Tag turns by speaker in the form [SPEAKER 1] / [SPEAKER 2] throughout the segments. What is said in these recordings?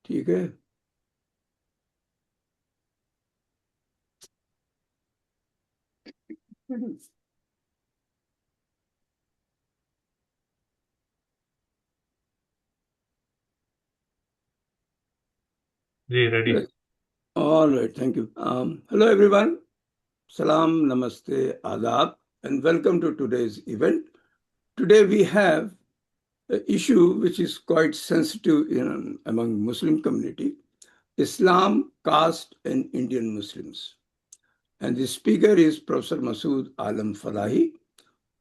[SPEAKER 1] ठीक है।
[SPEAKER 2] Ready.
[SPEAKER 1] All right, thank you. Hello, everyone. Salam, namaste, adab, and welcome to today's event. Today we have an issue which is quite sensitive among Muslim community, Islam, caste, and Indian Muslims. And the speaker is Professor Masood Alam Falahi,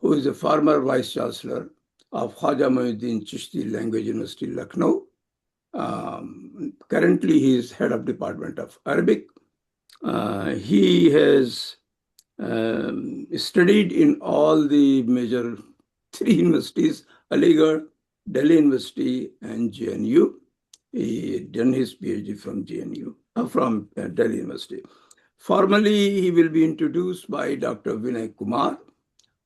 [SPEAKER 1] who is a former Vice Chancellor of Khwaja Moinuddin Chisti Language University, Lucknow. Currently, he is head of Department of Arabic. He has studied in all the major three universities, Aligarh, Delhi University, and JNU. He done his PhD from JNU, from Delhi University. Formally, he will be introduced by Dr. Vinay Kumar,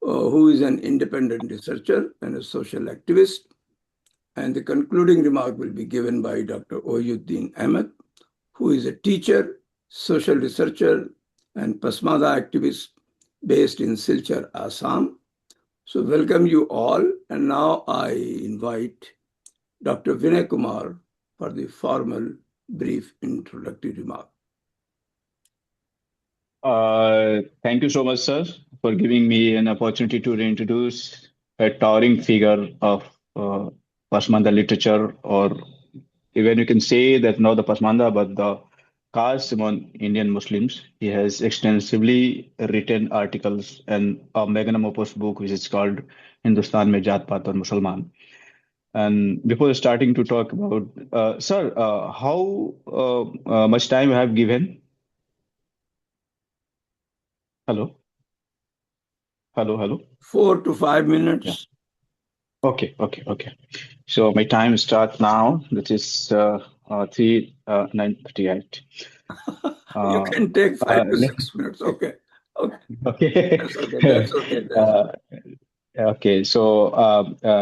[SPEAKER 1] who is an independent researcher and a social activist. And the concluding remark will be given by Dr. Ohi Uddin Ahmed, who is a teacher, social researcher, and Pasmada activist based in Silchar, Assam. So welcome you all. And now I invite Dr. Vinay Kumar for the formal brief introductory remark.
[SPEAKER 2] Thank you so much, sir, for giving me an opportunity to reintroduce a towering figure of Pasmanda literature, or even you can say that not the Pasmanda, but the caste among Indian Muslims. He has extensively written articles and a magnum opus book, which is called Hindustan Mein Jaat Paat aur Musalman. And before starting to talk about, sir, how much time you have given? Hello, hello.
[SPEAKER 1] 4 to 5
[SPEAKER 2] Yeah.
[SPEAKER 1] minutes.
[SPEAKER 2] Okay. So my time starts now. That is 9:58.
[SPEAKER 1] You
[SPEAKER 2] Uh,
[SPEAKER 1] can take 5 to
[SPEAKER 2] uh,
[SPEAKER 1] 6 minutes. Okay. Okay.
[SPEAKER 2] okay.
[SPEAKER 1] That's okay. That's okay. That's
[SPEAKER 2] uh, okay. So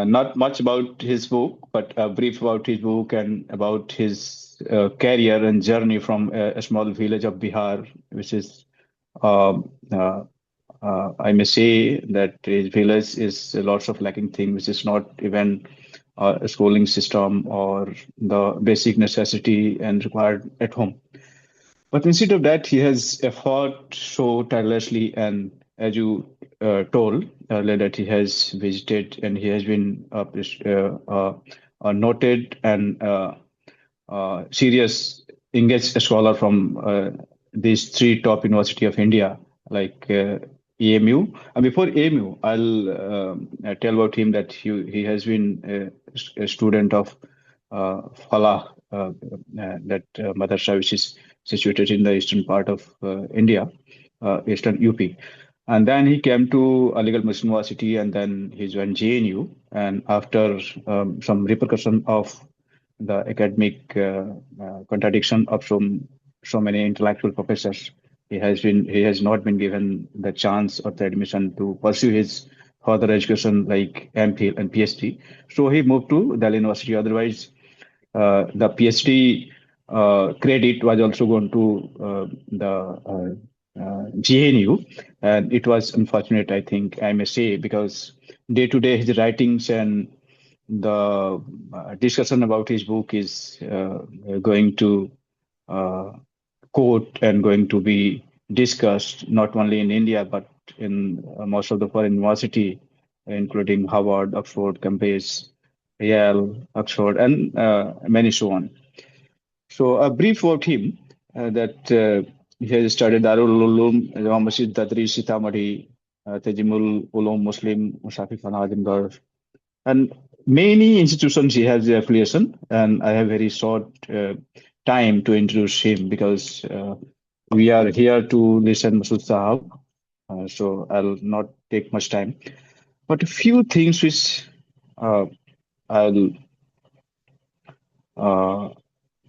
[SPEAKER 2] not much about his book, but brief about his book and about his career and journey from a small village of Bihar, which is um, uh, I may say that his village is lots of lacking things, which is not even a schooling system or the basic necessity and required at home. But instead of that, he has fought so tirelessly, and as you told earlier, that he has visited and he has been noted and serious engaged scholar from these three top university of India, like EMU. And before EMU, I'll tell about him that he has been a student of Falah, that madrasa which is situated in the eastern part of India, eastern UP. And then he came to Aligarh Muslim University, and then he joined JNU. And after some repercussion of the academic contradiction of so many intellectual professors, he has not been given the chance or the admission to pursue his further education like MPhil and PhD. So he moved to Delhi University. Otherwise, the PhD credit was also going to the GNU, and it was unfortunate, I think I may say, because day to day his writings and the discussion about his book is going to uh, quote and going to be discussed not only in India but in most of the foreign university, including Harvard, Oxford, Cambridge, Yale, Oxford, and many so on. So a brief about him, that he has studied Darul Ulum, Jama Masjid Dadri, Sitamarhi, Tajimul Ulum Muslim, Mushafi Khan Azimgarh, and many institutions he has the affiliation. And I have very short time to introduce him because we are here to listen Masood Sahab, so I'll not take much time. But a few things which uh, I'll uh,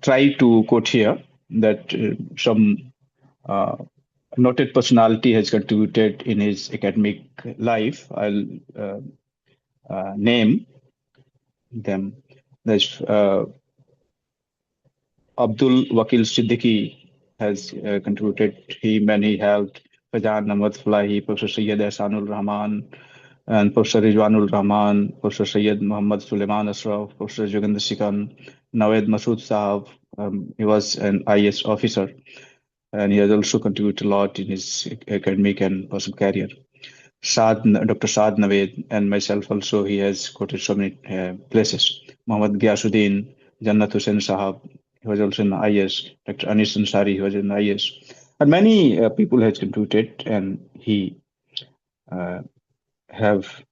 [SPEAKER 2] try to quote here, that some uh, noted personality has contributed in his academic life. I'll name them. There's Abdul Wakil Siddiqui has contributed him, and he helped Fajan Ahmad Falahi, Professor Syed Ahsanul Rahman, and Professor Rizwanul Rahman, Professor Syed Muhammad Suleiman Asraf, Professor Jogender Sikhan, Nawed Masood Sahab. He was an IS officer, and he has also contributed a lot in his academic and personal career. Dr. Saad Naved and myself also, he has quoted so many places. Muhammad Ghyasuddin, Jannat Hussain Sahab, he was also in IS. Dr. Anis Ansari, he was in IS. And many people has contributed, and he uh, have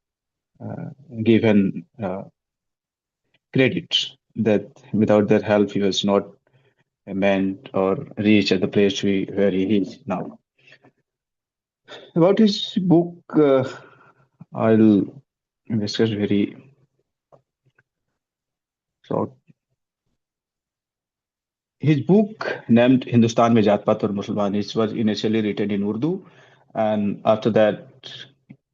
[SPEAKER 2] given credit that without their help, he was not meant or reached at the place where he is now. About his book, I'll discuss very short. His book named Hindustan Mein Jaat Paat aur Musalman, it was initially written in Urdu, and after that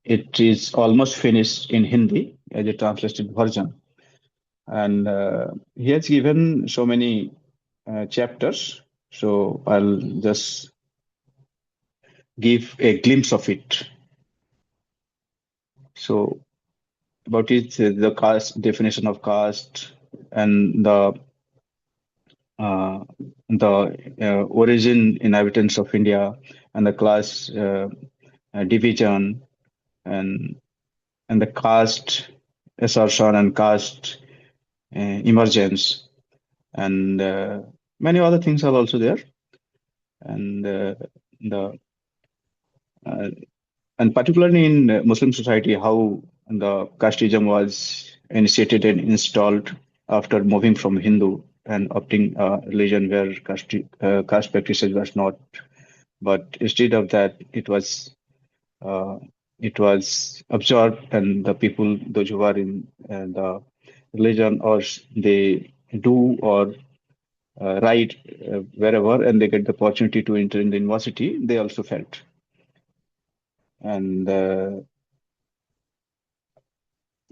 [SPEAKER 2] it is almost finished in Hindi as a translated version. And he has given so many chapters, so I'll just give a glimpse of it. So about it, the caste definition of caste and uh, the origin inhabitants of India and the class division and the caste assertion and caste emergence and many other things are also there, and the uh, and particularly in Muslim society, how the casteism was initiated and installed after moving from Hindu and opting a religion where caste practices was not, but instead of that, uh, it was absorbed, and the people, those who are in the religion, or they do or write wherever, and they get the opportunity to enter in the university, they also felt. And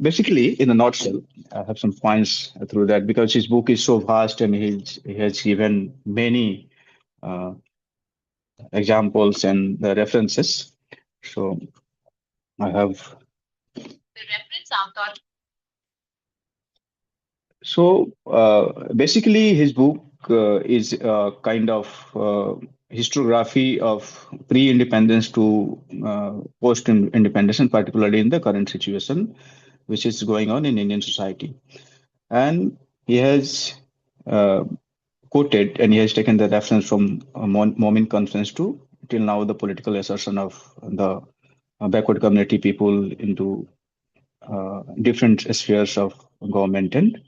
[SPEAKER 2] basically, in a nutshell, I have some points through that because his book is so vast and he has given many uh, examples and the references. So I have. So basically, his book is a kind of historiography of pre-independence to post-independence, and particularly in the current situation, which is going on in Indian society. And he has uh, quoted and he has taken the reference from Momin Conference to till now the political assertion of the backward community people into different spheres of government and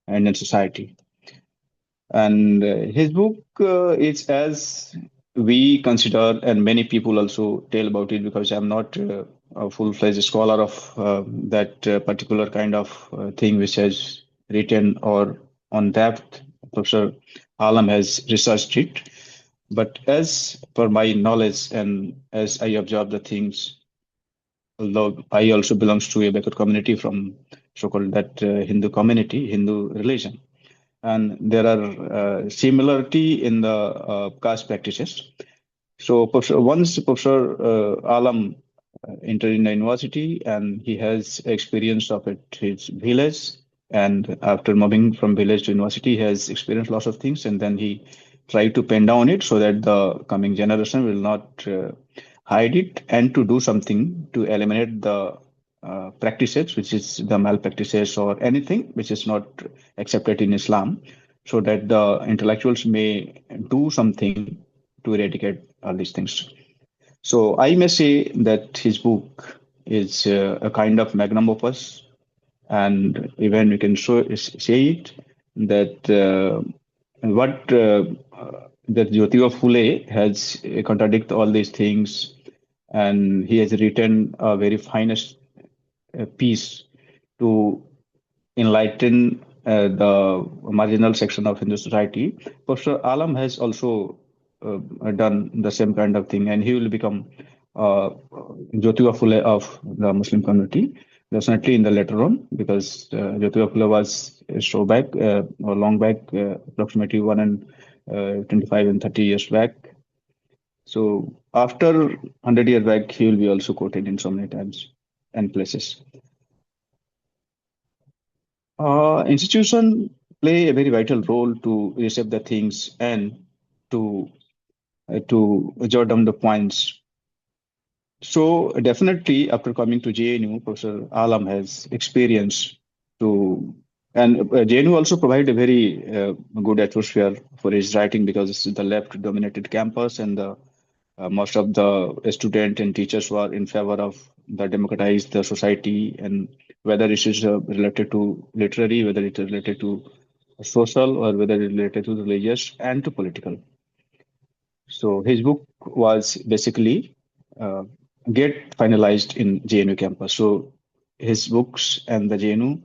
[SPEAKER 2] in society. And his book is as we consider, and many people also tell about it because I'm not a full-fledged scholar of that particular kind of thing which has written or on depth. Professor Alam has researched it. But as per my knowledge and as I observe the things, although I also belongs to a backward community from so-called that Hindu community, Hindu religion, and there are similarity in the caste practices. So once Professor Alam entered in the university and he has experience of it, his village, and after moving from village to university, he has experienced lots of things, and then he tried to pen down it so that the coming generation will not hide it and to do something to eliminate the practices, which is the malpractices or anything which is not accepted in Islam, so that the intellectuals may do something to eradicate all these things. So I may say that his book is a kind of magnum opus, and even we can say it that what that Jyotiba Phule has contradict all these things, and he has written a very finest piece to enlighten the marginal section of Hindu society. Professor Alam has also done the same kind of thing, and he will become Jyotiba Phule of the Muslim community. definitely in the later on, because Jyotiba Phule was a show back or long back, approximately 25 and 30 years back. So after 100 years back, he will be also quoted in so many times and places. Institution play a very vital role to reshape the things and to jot down the points. So definitely, after coming to JNU, Professor Alam has experience to, and JNU also provide a very good atmosphere for his writing because it's the left-dominated campus, and most of the students and teachers were in favor of the democratize the society, and whether it is related to literary, whether it is related to social, or whether it is related to religious and to political. So his book was basically uh, get finalized in JNU campus. So his books and the JNU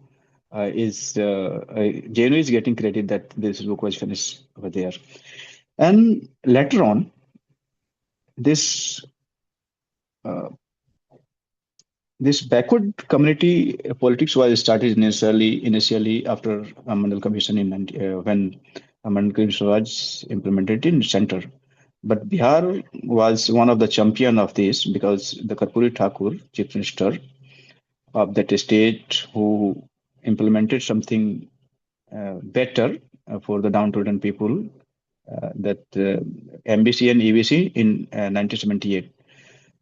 [SPEAKER 2] JNU is getting credit that this book was finished over there. And later on, this uh, this backward community politics was started initially after Mandal Commission when Mandal Commission was implemented in center. But Bihar was one of the champion of this because the Karpuri Thakur, chief minister of that state, who implemented something better for the downtrodden people, that MBC and EBC in 1978.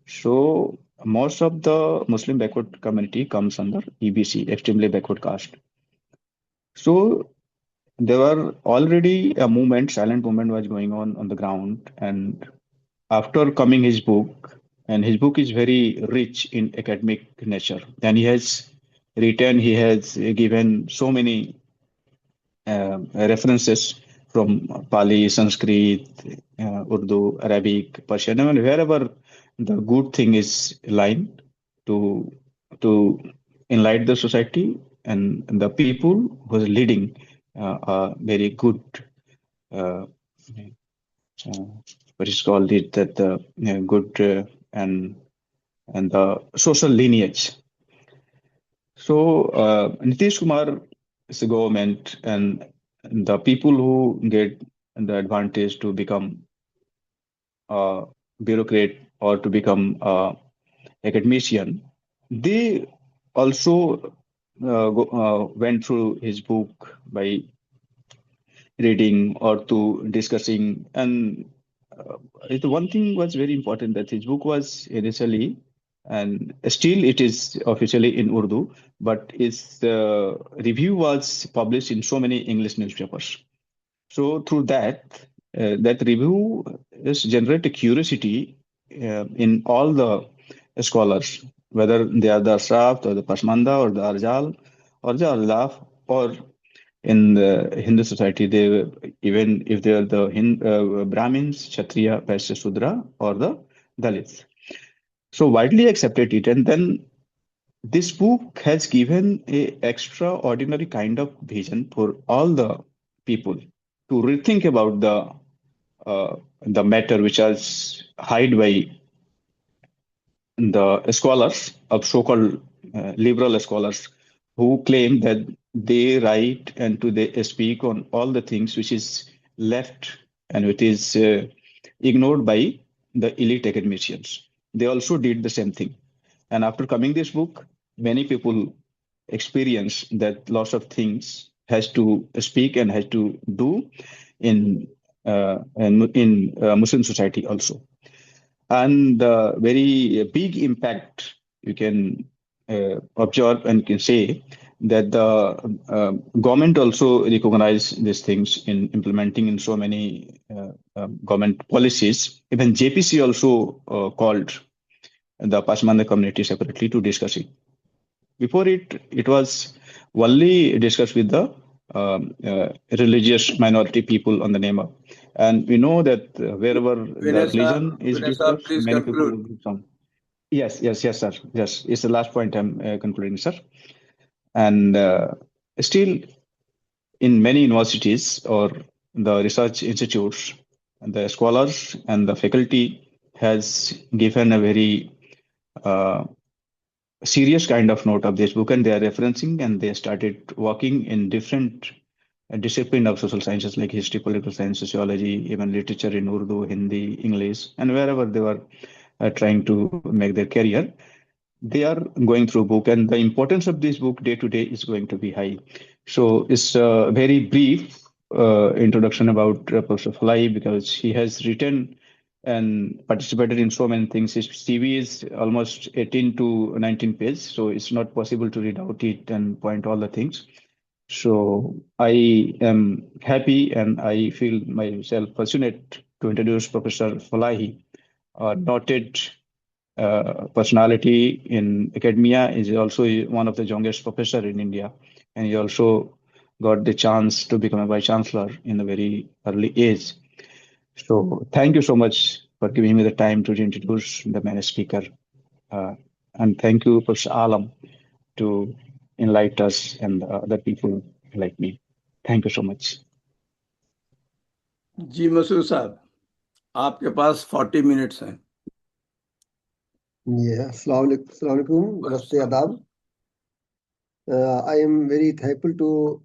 [SPEAKER 2] So most of the Muslim backward community comes under EBC, extremely backward caste. So there were already a movement, silent movement was going on the ground. And after coming his book, and his book is very rich in academic nature, and he has given so many references from Pali, Sanskrit, Urdu, Arabic, Persian, I mean, wherever the good thing is aligned to to enlighten the society and the people who are leading a very good uh, uh, what is called it that the good and the social lineage. So Nitish Kumar is the government and the people who get the advantage to become a bureaucrat or to become a academician, they also went through his book by reading or to discussing. And the one thing was very important that his book was initially, and still it is officially in Urdu, but its review was published in so many English newspapers. So through that review is generate a curiosity in all the scholars, whether they are the Ashraf or the Pashmanda or the Arjal or the Arlaf, or in the Hindu society, they even if they are the Brahmins, Kshatriya, Vaishya, Sudra, or the Dalits. So widely accepted it, and then this book has given a extraordinary kind of vision for all the people to rethink about the matter which was hid by the scholars of so-called liberal scholars who claim that they write and to they speak on all the things which is left and which is ignored by the elite academicians. They also did the same thing. And after coming this book, many people experience that lots of things has to speak and has to do in Muslim society also. And the very big impact you can observe and can say that the government also recognize these things in implementing in so many government policies. Even JPC also called the Pashmanda community separately to discuss it. Before it was only discussed with the religious minority people on the NEMA. And we know that wherever the religion is
[SPEAKER 1] Vinay Saab,
[SPEAKER 2] discussed,
[SPEAKER 1] please
[SPEAKER 2] many people
[SPEAKER 1] conclude.
[SPEAKER 2] will be from. Yes, sir. Yes, it's the last point I'm concluding, sir. And still, in many universities or the research institutes, the scholars and the faculty has given a very uh, serious kind of note of this book, and they are referencing, and they started working in different discipline of social sciences like history, political science, sociology, even literature in Urdu, Hindi, English, and wherever they were trying to make their career, they are going through book, and the importance of this book day to day is going to be high. So it's a very brief introduction about Professor Falahi, because he has written and participated in so many things. His CV is almost 18 to 19 pages, so it's not possible to read out it and point all the things. So I am happy and I feel myself fortunate to introduce Professor Falahi, a noted personality in academia. Is also one of the youngest professor in India, and he also got the chance to become a vice chancellor in a very early age. So thank you so much for giving me the time to introduce the main speaker, and thank you, Professor Alam, to enlighten us and other people like me. Thank you so much.
[SPEAKER 1] जी मसूद साहब, आपके पास 40 minutes हैं.
[SPEAKER 3] Assalamu alaikum, namaste, adab. I am very thankful to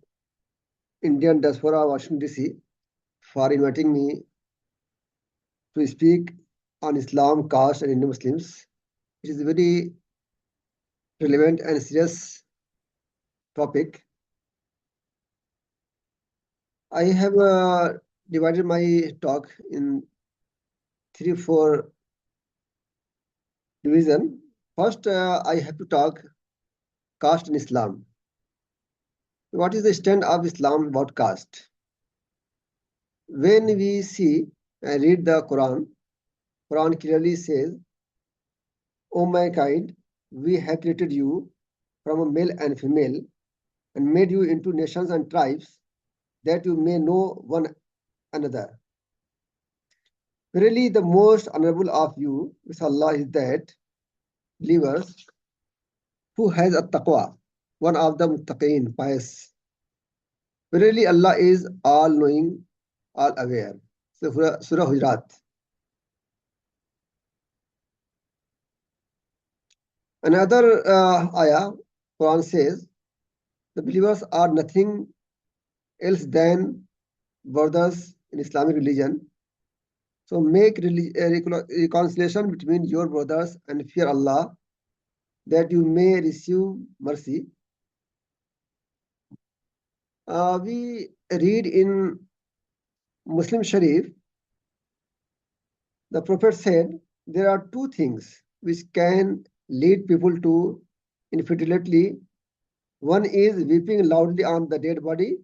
[SPEAKER 3] Indian diaspora Washington DC for inviting me to speak on Islam, caste, and Indian Muslims. It is a very relevant and serious topic. I have divided my talk in 3-4 division. First, I have to talk caste in Islam. What is the stand of Islam about caste? When we see and read the Quran clearly says, O mankind, we have created you from a male and female and made you into nations and tribes that you may know one another. Really, the most honorable of you with Allah is that believers who has a taqwa, one of the muttaqeen, pious. Verily, Allah is all knowing, all aware. Surah Hujurat. Another ayah, Quran says, the believers are nothing else than brothers in Islamic religion. So make reconciliation between your brothers and fear Allah, that you may receive mercy. We read in Muslim Sharif, the Prophet said, there are two things which can lead people to infidelity. One is weeping loudly on the dead body,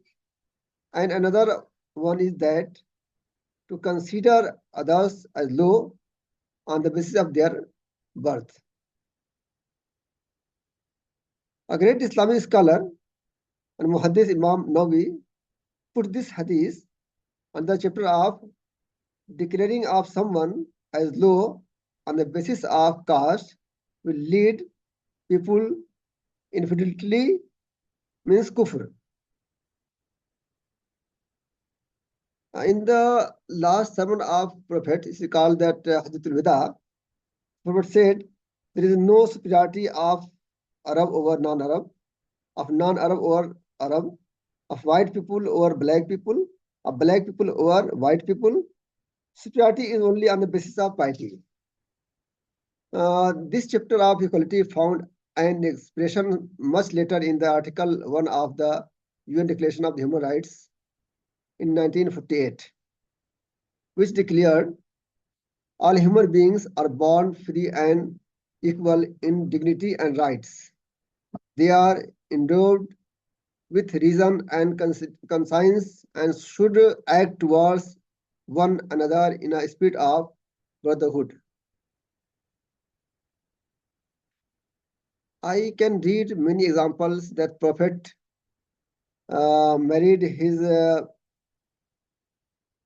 [SPEAKER 3] and another one is that to consider others as low on the basis of their birth. A great Islamic scholar and Muhaddis Imam Nawawi put this hadith on the chapter of declaring of someone as low on the basis of caste will lead people infidelity, means kufr. In the last sermon of Prophet, it's called that Hajjatul Wida, Prophet said, there is no superiority of Arab over non-Arab, of non-Arab over Arab, of white people over black people, of black people over white people. Superiority is only on the basis of piety. This chapter of equality found an expression much later in the Article 1 of the UN Declaration of the Human Rights in 1948, which declared all human beings are born free and equal in dignity and rights. They are endowed with reason and conscience and should act towards one another in a spirit of brotherhood. I can read many examples that Prophet married his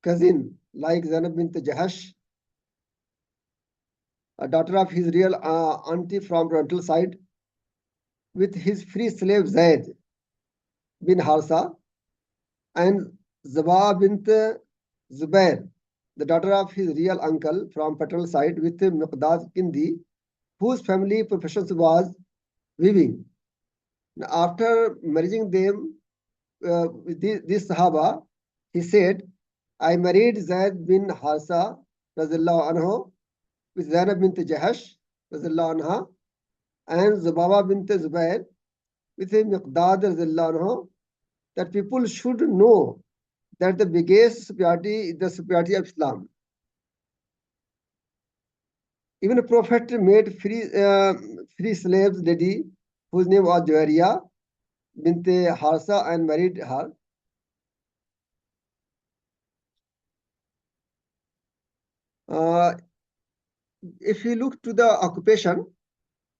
[SPEAKER 3] cousin like Zainab bint Jahash, a daughter of his real auntie from parental side, with his free slave Zaid bin Harsa, and Zaba bint Zubair, the daughter of his real uncle from paternal side, with Miqdad Kindi, whose family profession was weaving. After marrying them with this Sahaba, he said, I married Zaid bin Harsa Razillahu anhu with Zainab bint Jahash Razillahu anha and Zubaba bint Zubair with a Miqdad Razillahu anhu, that people should know that the biggest superiority is the superiority of Islam. Even a prophet made free slaves lady whose name was Juwairiya bint Harsa and married her. If you look to the occupation,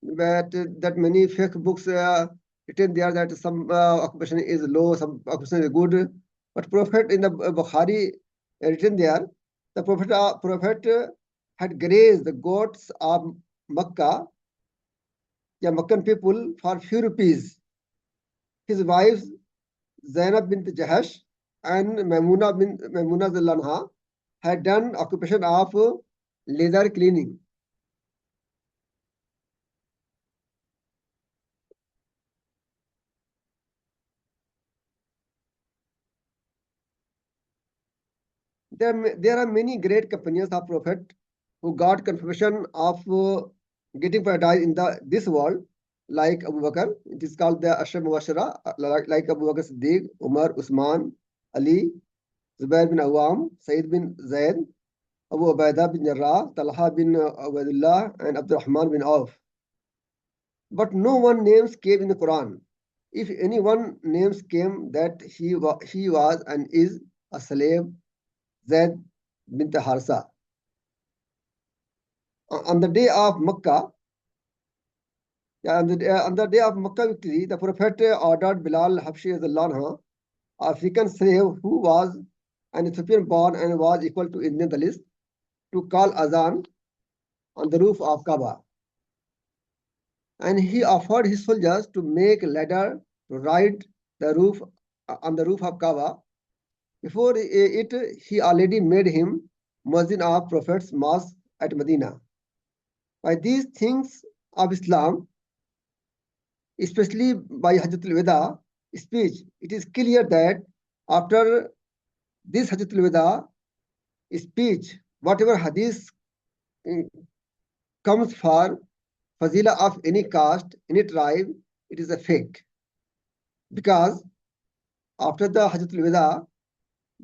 [SPEAKER 3] that many fake books written there that some occupation is low, some occupation is good, but Prophet in the Bukhari written there, the Prophet had grazed the goats of Makkah, Meccan people, for few rupees. His wives Zainab bint Jahash and Maimuna Zallanha had done occupation of leather cleaning. There are many great companions of Prophet who got confirmation of getting paradise in this world, like Abu Bakr. It is called the Ashra Mubashara, like Abu Bakr Siddiq, Umar, Usman, Ali, Zubair bin Awam, Sayyid bin Zaid, Abu Ubaidah bin Jarrah, Talha bin Ubaidullah, and Abdurrahman bin Auf. But no one names came in the Quran. If anyone names came that he was and is a slave, Zaid bint Harsa. On the day of Makkah, on the day of Makkah victory, the Prophet ordered Bilal Habshi Anha, African slave who was an Ethiopian born and was equal to Indian Dalit, to call Azan on the roof of Kaaba. And he offered his soldiers to make a ladder to ride the roof on the roof of Kaaba. Before it, he already made him Muezzin of Prophet's mosque at Medina. By these things of Islam, especially by Hajjatul Wada speech, it is clear that after this Hajjatul Wada speech, whatever hadith comes for fazila of any caste, any tribe, it is a fake. Because after the Hajjatul Wada,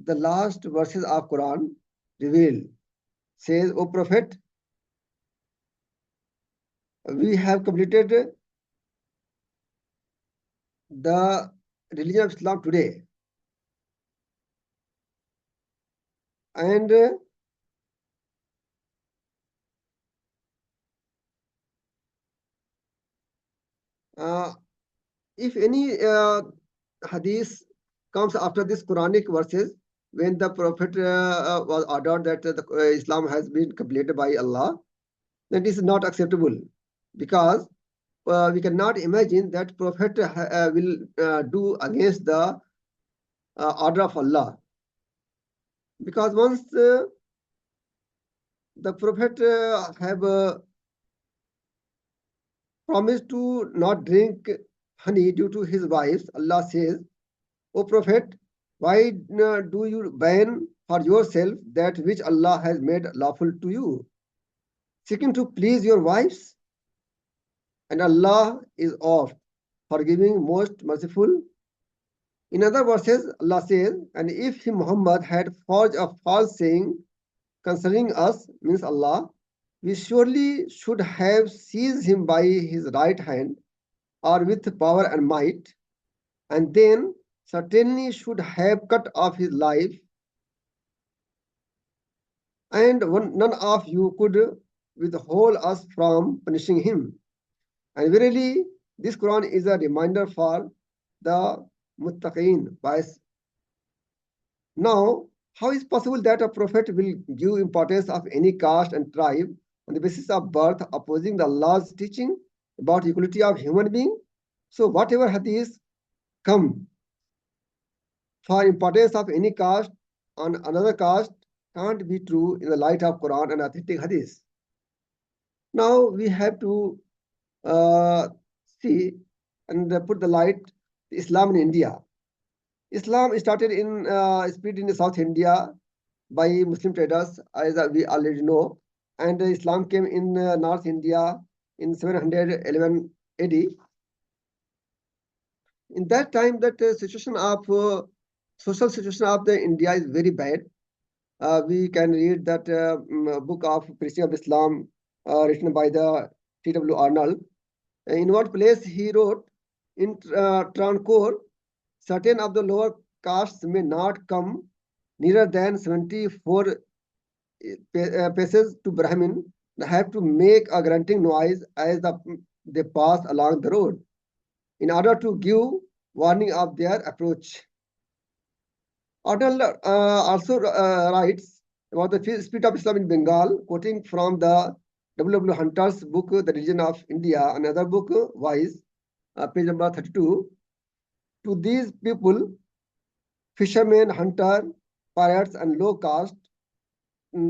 [SPEAKER 3] the last verses of Quran revealed, says, O Prophet, we have completed the religion of Islam today. And if any hadith comes after this Quranic verses, when the Prophet was ordered that Islam has been completed by Allah, then it is not acceptable, because we cannot imagine that Prophet will do against the order of Allah. Because once the Prophet have promised to not drink honey due to his wives, Allah says, O Prophet, why do you ban for yourself that which Allah has made lawful to you, seeking to please your wives? And Allah is oft forgiving, most merciful. In other verses, Allah says, and if he, Muhammad, had forged a false saying concerning us, means Allah, we surely should have seized him by his right hand or with power and might, and then certainly should have cut off his life, and none of you could withhold us from punishing him. And verily, this Quran is a reminder for the muttaqeen. Now, how is possible that a prophet will give importance of any caste and tribe on the basis of birth, opposing the Allah's teaching about equality of human being? So whatever hadith come for importance of any caste on another caste can't be true in the light of Quran and authentic hadith. Now we have to see and put the light Islam in India. Islam started in spread in South India by Muslim traders, as we already know, and Islam came in North India in 711 AD. In that time, that situation of social situation of the India is very bad. We can read that book of Preaching of Islam written by the T.W. Arnold. In what place he wrote, in Travancore, certain of the lower castes may not come nearer than 74 paces to Brahmin, have to make a grunting noise as they pass along the road, in order to give warning of their approach. Arnold also writes about the spirit of Islam in Bengal, quoting from the W. Hunter's book, The Religion of India, another book, Wise, page number 32. To these people, fishermen, hunter, pirates, and low caste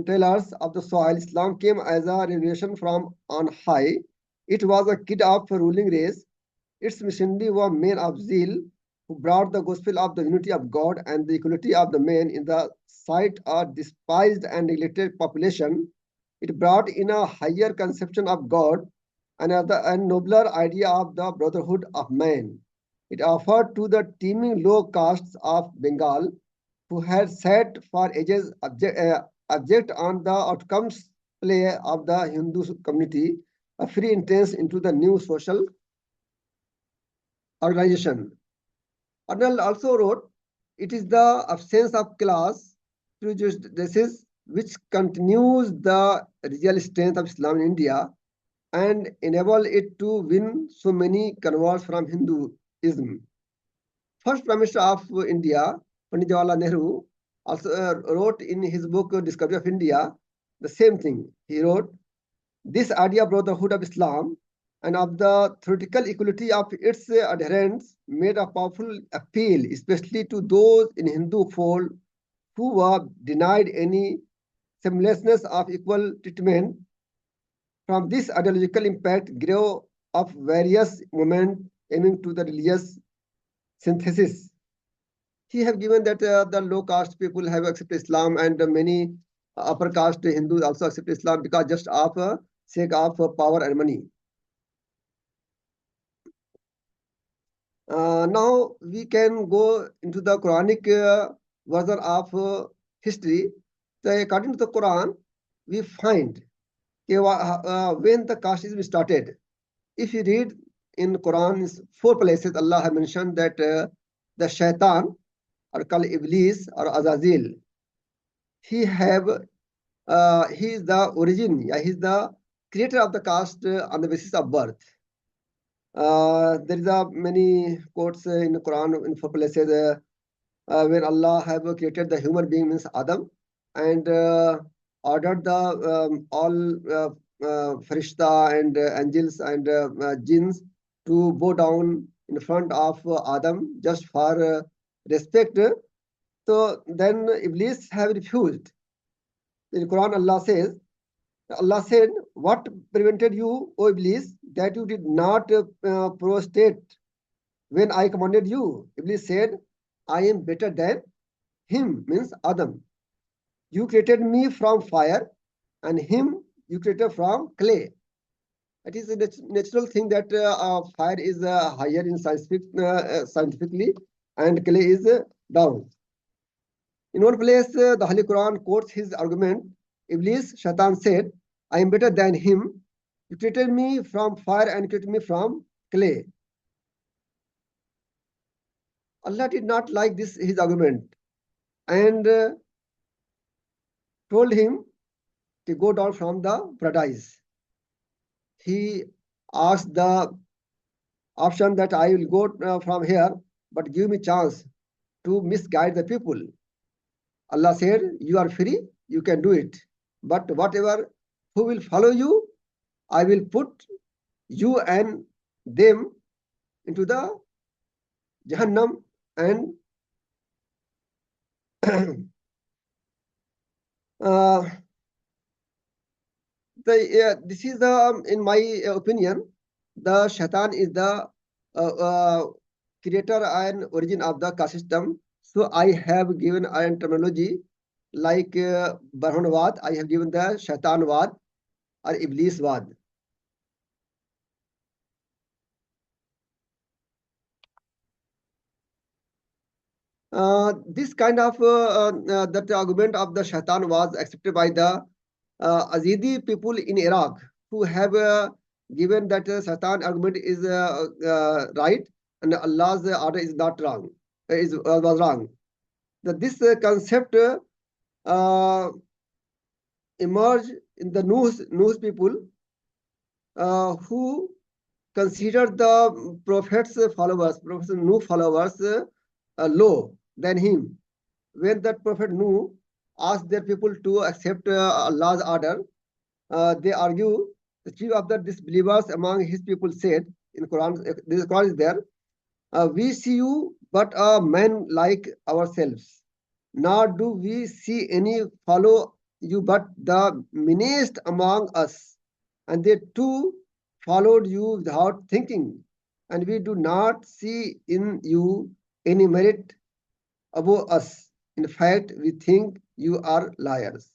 [SPEAKER 3] tillers of the soil, Islam came as a revelation from on high. It was a kid of a ruling race. Its missionary were men of zeal who brought the gospel of the unity of God and the equality of the men in the sight of despised and neglected population. It brought in a higher conception of God and a nobler idea of the brotherhood of man. It offered to the teeming low castes of Bengal, who had sat for ages object on the outcomes play of the Hindu community, a free entrance into the new social organization. Arnold also wrote, it is the absence of class prejudices which continues the real strength of Islam in India and enable it to win so many converts from Hinduism. First Prime Minister of India, Pandit Jawaharlal Nehru, also wrote in his book Discovery of India the same thing. He wrote, this idea of brotherhood of Islam and of the theoretical equality of its adherents made a powerful appeal, especially to those in Hindu fold who were denied any seamlessness of equal treatment. From this ideological impact grew up various movements aiming to the religious synthesis. He have given that the low caste people have accepted Islam and many upper caste Hindus also accept Islam because just of sake of power and money. Now we can go into the Quranic version of history. So according to the Quran, we find when the casteism started. If you read in Quran, 4 places Allah has mentioned that the shaitan, or called Iblis or Azazil, he is the origin, he is the creator of the caste on the basis of birth. There is many quotes in the Quran in 4 places when Allah have created the human being, means Adam, and ordered the all Farishta and angels and jinns to bow down in front of Adam just for respect. So then Iblis have refused. In Quran, Allah said, what prevented you, O Iblis, that you did not prostrate when I commanded you? Iblis said, I am better than him, means Adam. You created me from fire and him you created from clay. It is a natural thing that fire is higher in scientifically and clay is down. In one place, the Holy Quran quotes his argument. Iblis, Shaitan said, I am better than him. You created me from fire and created me from clay. Allah did not like this his argument and told him to go down from the paradise. He asked the option that I will go from here, but give me chance to misguide the people. Allah said, you are free, you can do it. But whatever who will follow you, I will put you and them into the Jahannam and this is in my opinion, the shaitan is the creator and origin of the caste system. So I have given an terminology like Brahmanwad, I have given the Shaitanwad or Ibliswad. This kind of that argument of the Shaitan was accepted by the Azidi people in Iraq, who have given that Shaitan argument is right and Allah's order is not wrong, was wrong. That this concept emerged in the news people who consider the prophet's followers, prophet's new followers, low than him. When that prophet Nuh asked their people to accept Allah's order, they argue the chief of the disbelievers among his people said in Quran, this Quran is there, we see you but a man like ourselves, nor do we see any follow you but the meanest among us, and they too followed you without thinking, and we do not see in you any merit above us. In fact, we think you are liars.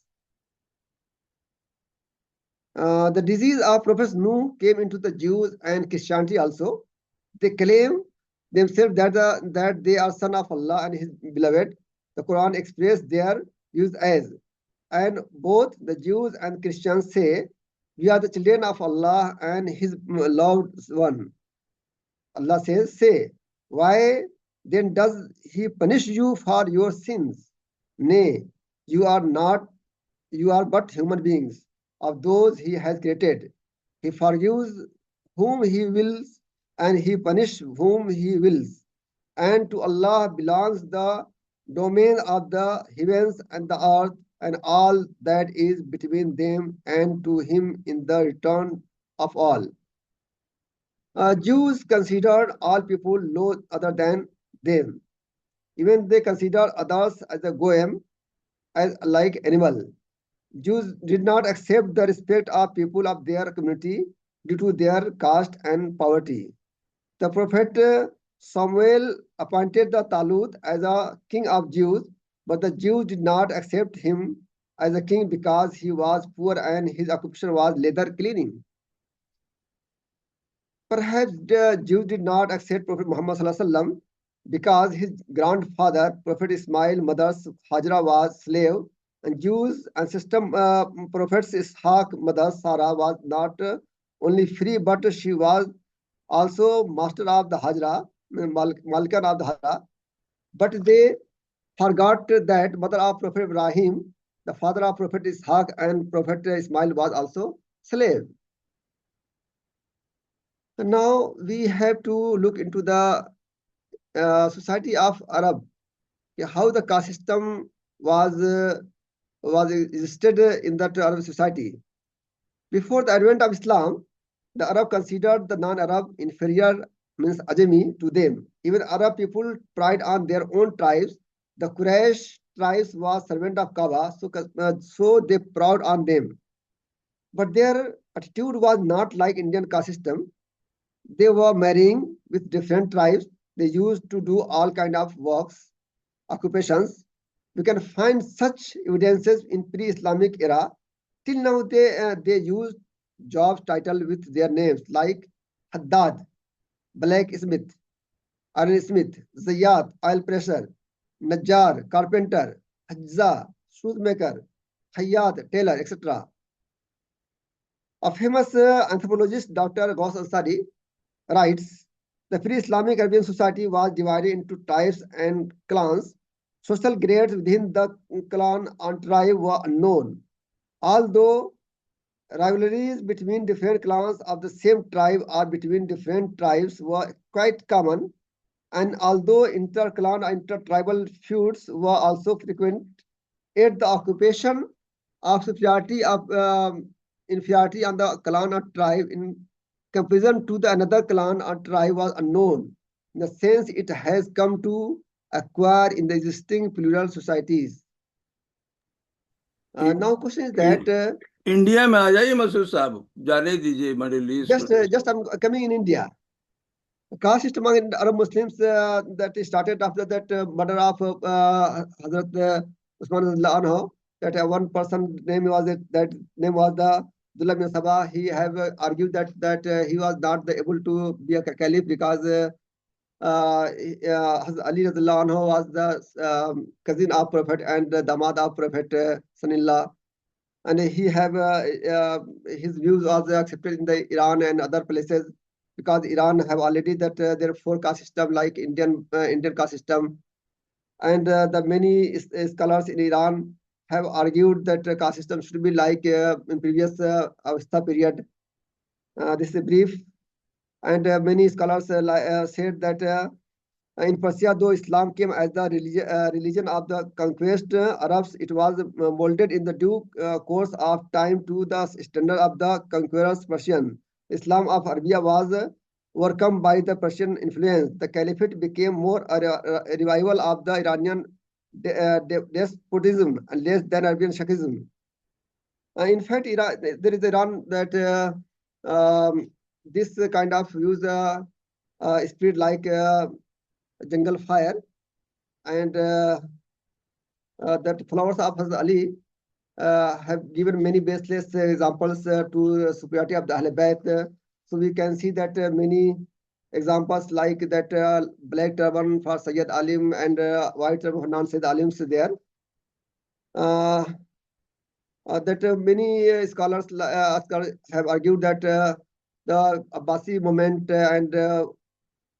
[SPEAKER 3] The disease of Prophet Nuh came into the Jews and Christianity also. They claim themselves that they are son of Allah and His beloved. The Quran expresses their views as, and both the Jews and Christians say, we are the children of Allah and His loved one. Allah says, say, why then does He punish you for your sins? Nay, you are not, you are but human beings of those He has created. He forgives whom He wills and He punishes whom He wills. And to Allah belongs the domain of the heavens and the earth and all that is between them, and to Him in the return of all. Jews considered all people low other than them. Even they consider others as a goyim, as like animal. Jews did not accept the respect of people of their community due to their caste and poverty. The prophet Samuel appointed the Talut as a king of Jews, but the Jews did not accept him as a king because he was poor and his occupation was leather cleaning. Perhaps the Jews did not accept Prophet Muhammad ﷺ because his grandfather, Prophet Ismail, mother's Hajra was slave, and Jews ancestor Prophet Ishaq, mother Sarah was not only free, but she was also master of the Hajra, Malkan of the Hajra. But they forgot that mother of Prophet Ibrahim, the father of Prophet Ishaq and Prophet Ismail was also slave. So now we have to look into the society of Arab, how the caste system was existed in that Arab society. Before the advent of Islam, the Arab considered the non-Arab inferior, means Ajami, to them. Even Arab people pride on their own tribes. The Quraysh tribes was servant of Kaaba, so they proud on them. But their attitude was not like Indian caste system. They were marrying with different tribes. They used to do all kind of works, occupations. We can find such evidences in pre-Islamic era. Till now, they used jobs title with their names like Haddad, blacksmith, iron smith, Zayyat, oil presser, Najjar, carpenter, Hajza, shoemaker, Hayyat, tailor, etc. A famous anthropologist, Dr. Ghaus Ansari, writes, the pre-Islamic Arabian society was divided into tribes and clans. Social grades within the clan and tribe were unknown. Although rivalries between different clans of the same tribe or between different tribes were quite common, and although inter-clan and inter-tribal feuds were also frequent, yet the occupation of superiority of inferiority on the clan or tribe in comparison to the another clan or tribe was unknown, in the sense it has come to acquire in the existing plural societies. Now question is that
[SPEAKER 1] India में आ जाइए मसूद साहब, जाने दीजिए middle east.
[SPEAKER 3] Just I'm coming in India. Caste system among Arab Muslims that started after that murder of Hazrat Usman radhiyallahu anhu. That one person name was that name was the Abdullah bin Sabah. He have argued that he was not able to be a caliph because Hazrat Ali radhiyallahu anhu was the cousin of Prophet and the damad of Prophet son-in-law, and he have his views was accepted in the Iran and other places, because Iran have already that their four caste system like Indian caste system, and the many scholars in Iran have argued that caste system should be like in previous Avestha period. This is brief, and many scholars said that in Persia, though Islam came as the religion of the conquest Arabs, it was molded in the due course of time to the standard of the conquerors Persian. Islam of Arabia was overcome by the Persian influence. The caliphate became more a revival of the Iranian despotism and less than Arabian Shakism. In fact, there is Iran that this kind of use spread like jungle fire, and that followers of Hazrat Ali have given many baseless examples to superiority of the Ahl Bayt. So we can see that many examples like that black turban for Sayyid Alim and white turban for non-Sayyid Alims there. That many scholars have argued that the Abbasi movement and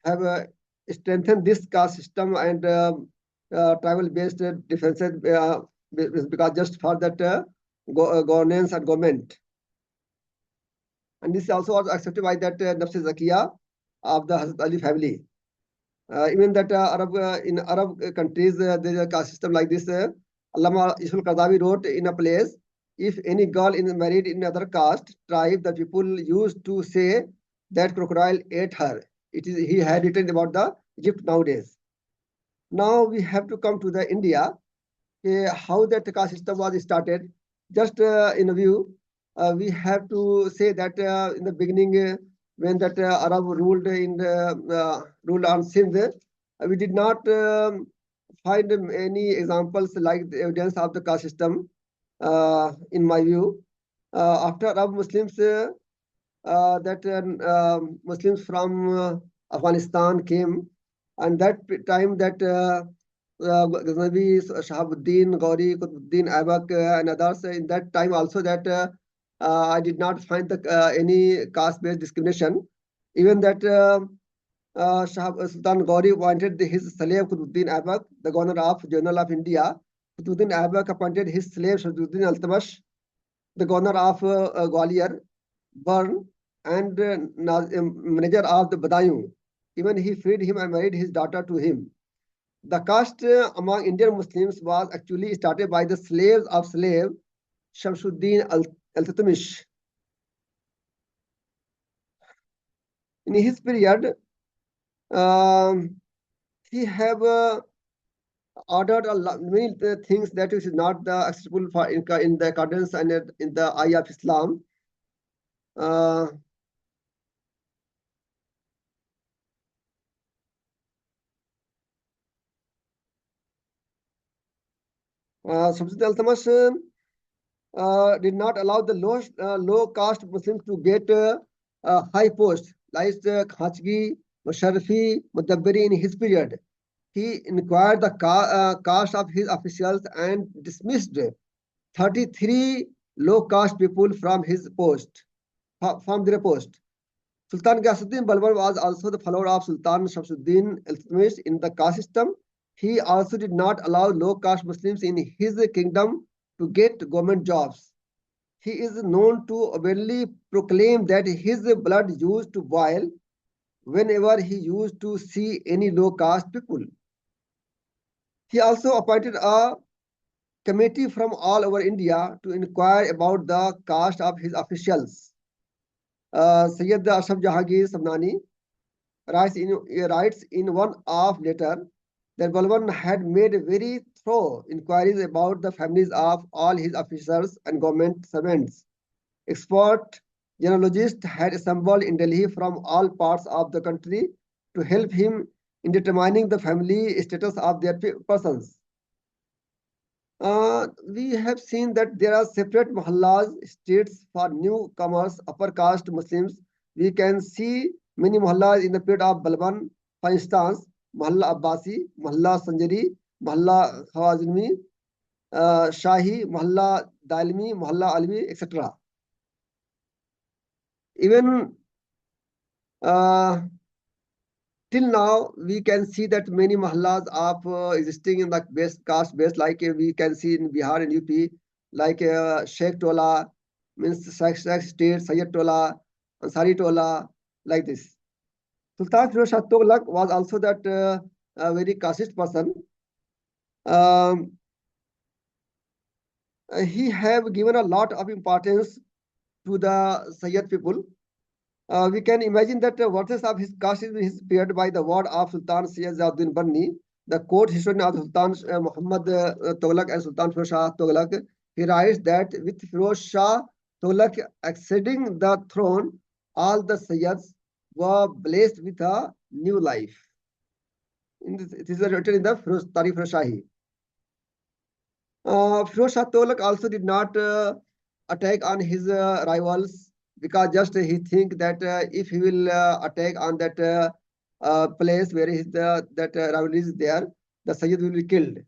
[SPEAKER 3] have strengthened this caste system and tribal-based defenses because just for that governance and government. And this also was accepted by that Nafs Zakiya of the Hazrat Ali family. Even that in Arab countries, there is a caste system like this. Allama Yusuf Qaradawi wrote in a place, if any girl is married in another caste tribe, the people used to say that crocodile ate her. He had written about the Egypt nowadays. Now we have to come to the India, how that caste system was started. Just in a view, we have to say that in the beginning, when that Arab ruled ruled on Sindh, we did not find any examples like the evidence of the caste system. In my view, after Arab Muslims, that Muslims from Afghanistan came, and that time that Ghaznavi, Shahabuddin, Gauri, Qutbuddin Aibak, and others, in that time also that I did not find any caste-based discrimination. Even that Sultan Gauri appointed his slave Qutbuddin Aibak, the governor of General of India. Qutbuddin Aibak appointed his slave Shahabuddin Altamash, the governor of Gwalior, Burn, and manager of the Badaयूं. Even he freed him and married his daughter to him. The caste among Indian Muslims was actually started by the slaves of slave Shamsuddin Al-Tatmish. In his period, he have ordered many things that is not acceptable for in the accordance and in the eye of Islam. Shamsuddin Al-Tamash did not allow the low caste Muslims to get high posts like Khachgi, Musharrafi, Mudabbiri in his period. He inquired the caste of his officials and dismissed 33 low caste people from his post, from their post. Sultan Ghiyasuddin Balban was also the follower of Sultan Shamsuddin Iltutmish in the caste system. He also did not allow low caste Muslims in his kingdom to get government jobs. He is known to openly proclaim that his blood used to boil whenever he used to see any low caste people. He also appointed a committee from all over India to inquire about the caste of his officials. Sayyid Ashraf Jahangir Samnani writes in one of letter that Balban had made very thorough inquiries about the families of all his officers and government servants. Expert genealogists had assembled in Delhi from all parts of the country to help him in determining the family status of their persons. We have seen that there are separate mohallas, streets for newcomers, upper caste Muslims. We can see many mohallas in the period of Balban, for instance, Mohalla Abbasi, Mohalla Sanjari, Mohalla Khawazmi, Shahi, Mohalla Dalmi, Mohalla Alvi, etc. Even till now, we can see that many mahallas are existing in the best caste base, like we can see in Bihar and UP, like Sheikh Tola, means Sheikh State, Sayyid Tola, Ansari Tola, like this. Sultan Firoz Shah Tughlaq was also that a very casteist person. Um, he have given a lot of importance to the Sayyid people. We can imagine that the verses of his caste is inspired by the word of Sultan Siyazuddin Barni, the court historian of Sultan Muhammad Tughlaq and Sultan Firoz Shah Tughlaq. He writes that with Firoz Shah Tughlaq acceding the throne, all the Sayyids were blessed with a new life. It is written in the Tariq Firoz Shahi. Firoz Shah Tughlaq also did not attack on his rivals because just he think that if he will attack on that place where his that rivalry is there, the Sayyid will be killed.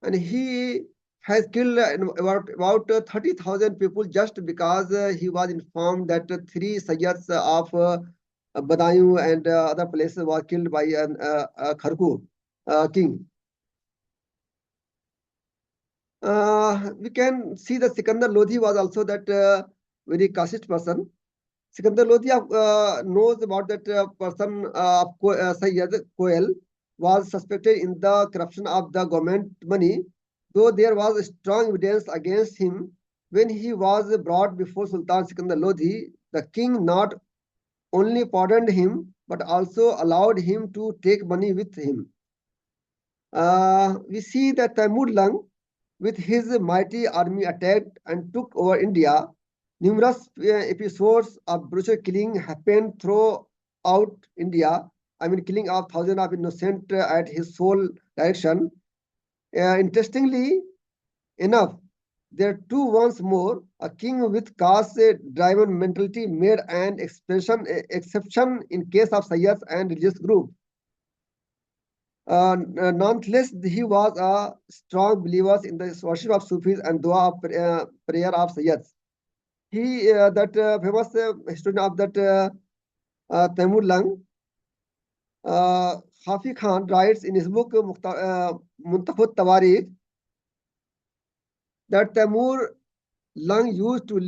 [SPEAKER 3] And he has killed about 30,000 people just because he was informed that three Sayyids of Badaयूं and other places were killed by a Kharku king. We can see that Sikandar Lodhi was also that very casteist person. Sikandar Lodhi knows about that person of Sayyid Koel was suspected in the corruption of the government money, though there was strong evidence against him. When he was brought before Sultan Sikandar Lodhi, the king not only pardoned him but also allowed him to take money with him. We see that Taimur Lung, with his mighty army, attacked and took over India. Numerous episodes of brutal killing happened throughout India. I mean, killing of thousands of innocent at his sole direction. Interestingly enough, there too once more a king with caste-driven mentality made an exception in case of Sayyids and religious group. Nonetheless, he was a strong believer in the worship of Sufis and dua of prayer of Sayyids. He, that famous historian of that Taimur Lung, Hafi Khan, writes in his book Muntakhut Tawarikh that Taimur Lung used to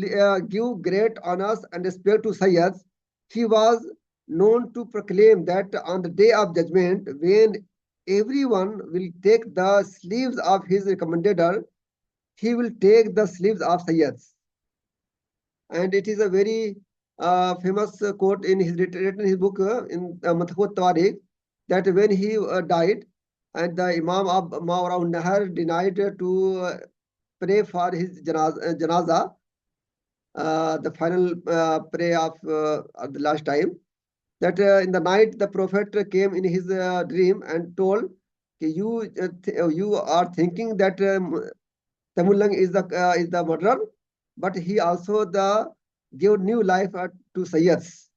[SPEAKER 3] give great honors and respect to Sayyids. He was known to proclaim that on the day of judgment, when everyone will take the sleeves of his commendator, he will take the sleeves of Sayyids. And it is a very famous quote in his written in his book in Muntakhut Tawarikh that when he died and the Imam of Mawara Nahar denied to pray for his janaza, the final prayer of the last time, that in the night the Prophet came in his dream and told, you are thinking that Taimur Lung is the murderer, but he also gave new life to Sayyids.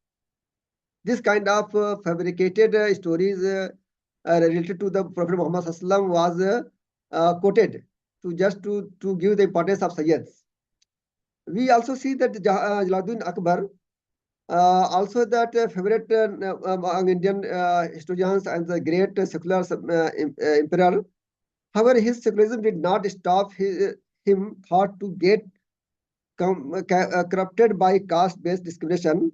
[SPEAKER 3] This kind of fabricated stories related to the Prophet Muhammad Sallallahu was quoted to give the importance of Sayyids. We also see that Jalaluddin Akbar, also that favorite among Indian historians and the great secular emperor. However, his secularism did not stop him thought to get corrupted by caste-based discrimination.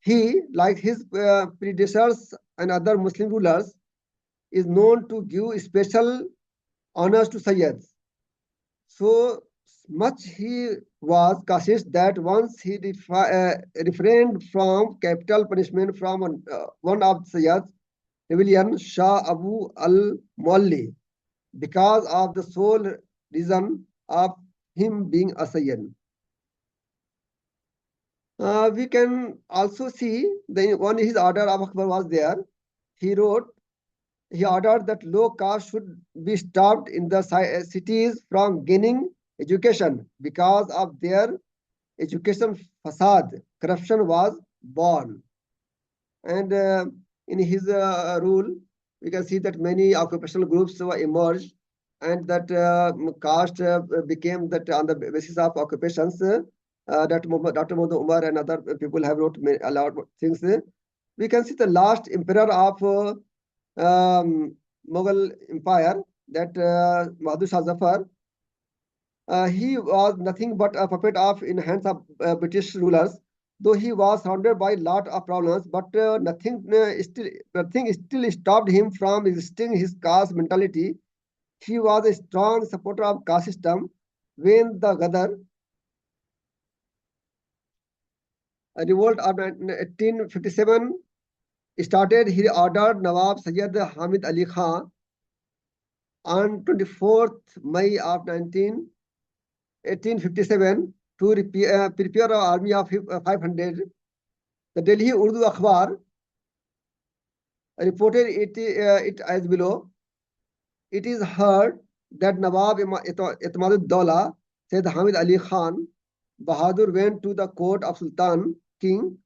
[SPEAKER 3] He, like his predecessors and other Muslim rulers, is known to give special honors to Sayyids. So much he was cautious that once he refrained from capital punishment from one of Sayyids, rebellion, Shah Abu al-Mualli, because of the sole reason of him being a Sayyid. We can also see one his order of Akbar was there. He ordered that low caste should be stopped in the cities from gaining education because of their education facade. Corruption was born. And in his rule, we can see that many occupational groups were emerged, and that caste became that on the basis of occupations. That Dr. Muhammad Umar and other people have wrote a lot of things. We can see the last emperor of Mughal Empire, that Bahadur Shah Zafar. He was nothing but a puppet of in hands of British rulers. Though he was surrounded by a lot of problems, but nothing still stopped him from resisting his caste mentality. He was a strong supporter of caste system. When the Ghadar revolt of 1857 started, he ordered Nawab Sayyid Hamid Ali Khan on 24th May of 1857 to prepare an army of 500. The Delhi Urdu Akhbar reported it as below. It is heard that Nawab Itmadud-Dawla, Sayyid Hamid Ali Khan Bahadur, went to the court of Sultan King.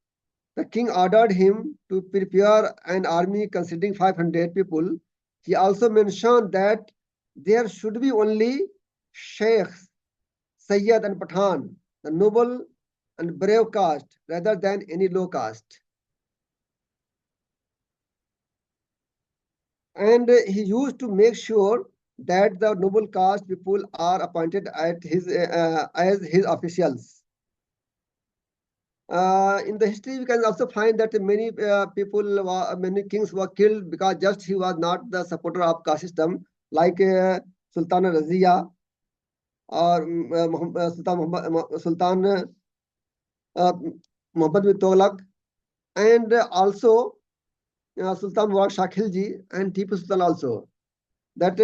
[SPEAKER 3] The king ordered him to prepare an army consisting 500 people. He also mentioned that there should be only sheikhs, Sayyid and Pathan, the noble and brave caste, rather than any low caste. And he used to make sure that the noble caste people are appointed at as his officials. In the history, we can also find that many many kings were killed because just he was not the supporter of caste system, like Sultana Razia or Sultan Muhammad bin Tughlaq, and also Sultan Mubarak Shah Khilji and Tipu Sultan also. That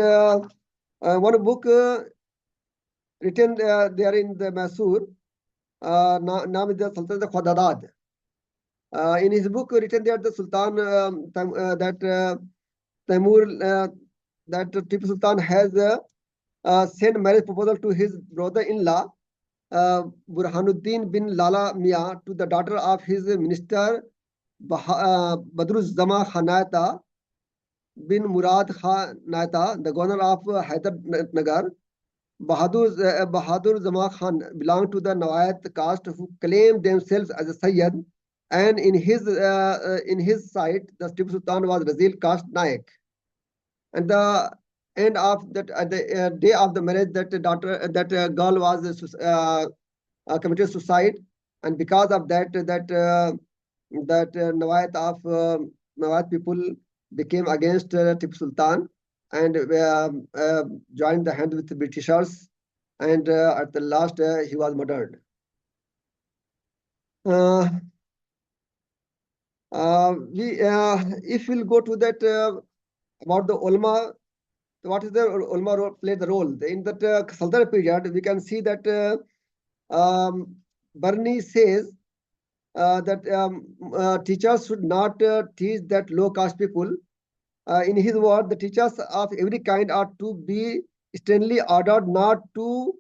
[SPEAKER 3] one book written there in the Masood, Naam is the Sultan of Khwaja. In his book written there, the Sultan Taimur, that Tipu Sultan has sent marriage proposal to his brother-in-law Burhanuddin bin Lala Mia to the daughter of his minister Badruzzama Khanata bin Murad Khan Naita, the governor of Hydernagar. Bahadur Zama Khan belonged to the Nawayat caste who claimed themselves as a Sayyid, and in his sight, the Tipu Sultan was Razil caste Naik. And the end of that, the day of the marriage, that girl was committed suicide, and because of that, Nawayat people became against Tipu Sultan and joined the hand with the Britishers, and at the last he was murdered. If we'll go to that about the ulama, what is the ulama role, played the role in that Sultanate period? We can see that Barni says that teachers should not teach that low caste people. In his word, the teachers of every kind are to be sternly ordered not to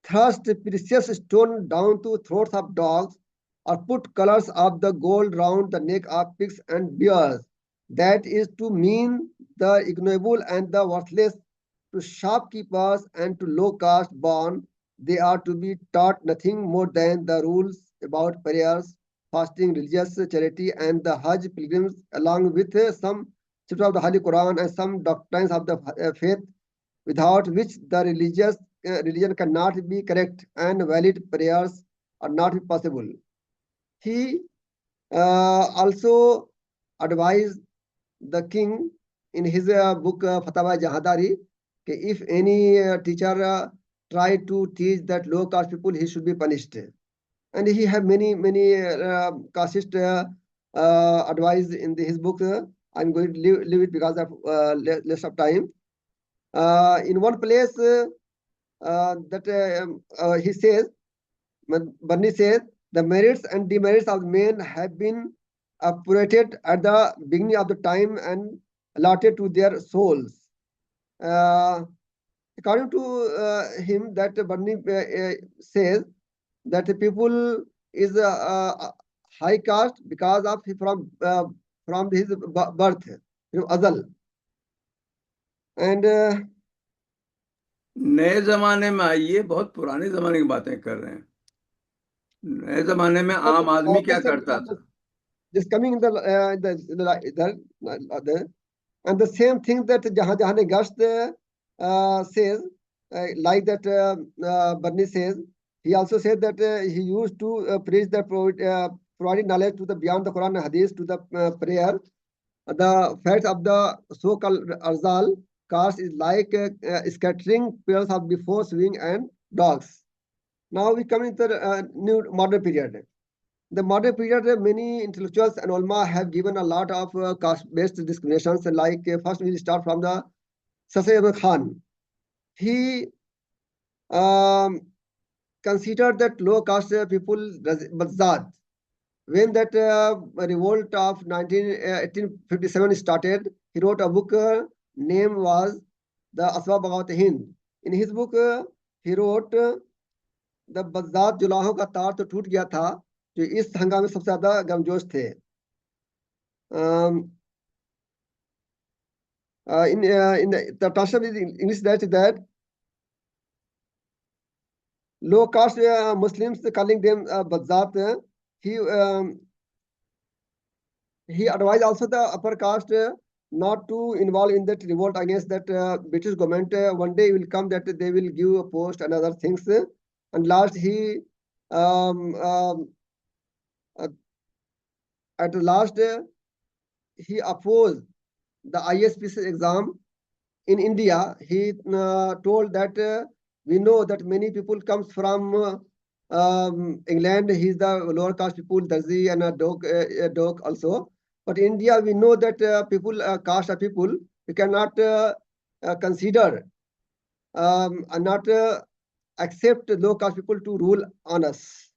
[SPEAKER 3] thrust precious stone down to throats of dogs or put colors of the gold round the neck of pigs and bears. That is to mean the ignoble and the worthless. To shopkeepers and to low caste born, they are to be taught nothing more than the rules about prayers, fasting, religious charity, and the Hajj pilgrims, along with some chapters of the Holy Quran and some doctrines of the faith, without which the religion cannot be correct and valid prayers are not possible. He also advised the king in his book Fatwa Jahadari, if any teacher try to teach that low caste people, he should be punished. And he have many casteist advice in his book. I'm going to leave it because of less of time. In one place, he says, Barni says The merits and demerits of men have been appurated at the beginning of the time and allotted to their souls. According to him, that Barni says that the people is a high caste because of from his birth, Azal. And
[SPEAKER 1] नए जमाने में आइए, बहुत पुराने जमाने की बातें कर रहे हैं। नए जमाने में आम आदमी क्या करता था?
[SPEAKER 3] just coming in and the same thing that Jahan Gasht says, like that Barni says, he also said that he used to preach the providing knowledge to the beyond the Quran and Hadith to the prayer. The facts of the so-called Arzal caste is like scattering pearls of before swing and dogs. Now we come into the new modern period. The modern period, many intellectuals and ulama have given a lot of caste-based discriminations. Like first, we start from the Sayyid Khan. He considered that low caste people Bazad. When that revolt of 1857 started, he wrote a book. Name was the Aswa Bagawat Hind. In his book, he wrote the Bazad जुलाहों का तार तो टूट गया था जो इस हंगामे में सबसे ज्यादा गर्मजोश थे. In the translation in English that low caste Muslims calling them Bazat, he advised also the upper caste not to involve in that revolt against that British government. One day will come that they will give a post and other things. And last at last he opposed the ISPC exam in India. He told that we know that many people comes from England. He's the lower caste people, Darzi and a dog also. But India, we know that people, caste of people, we cannot consider and not accept low caste people to rule on us.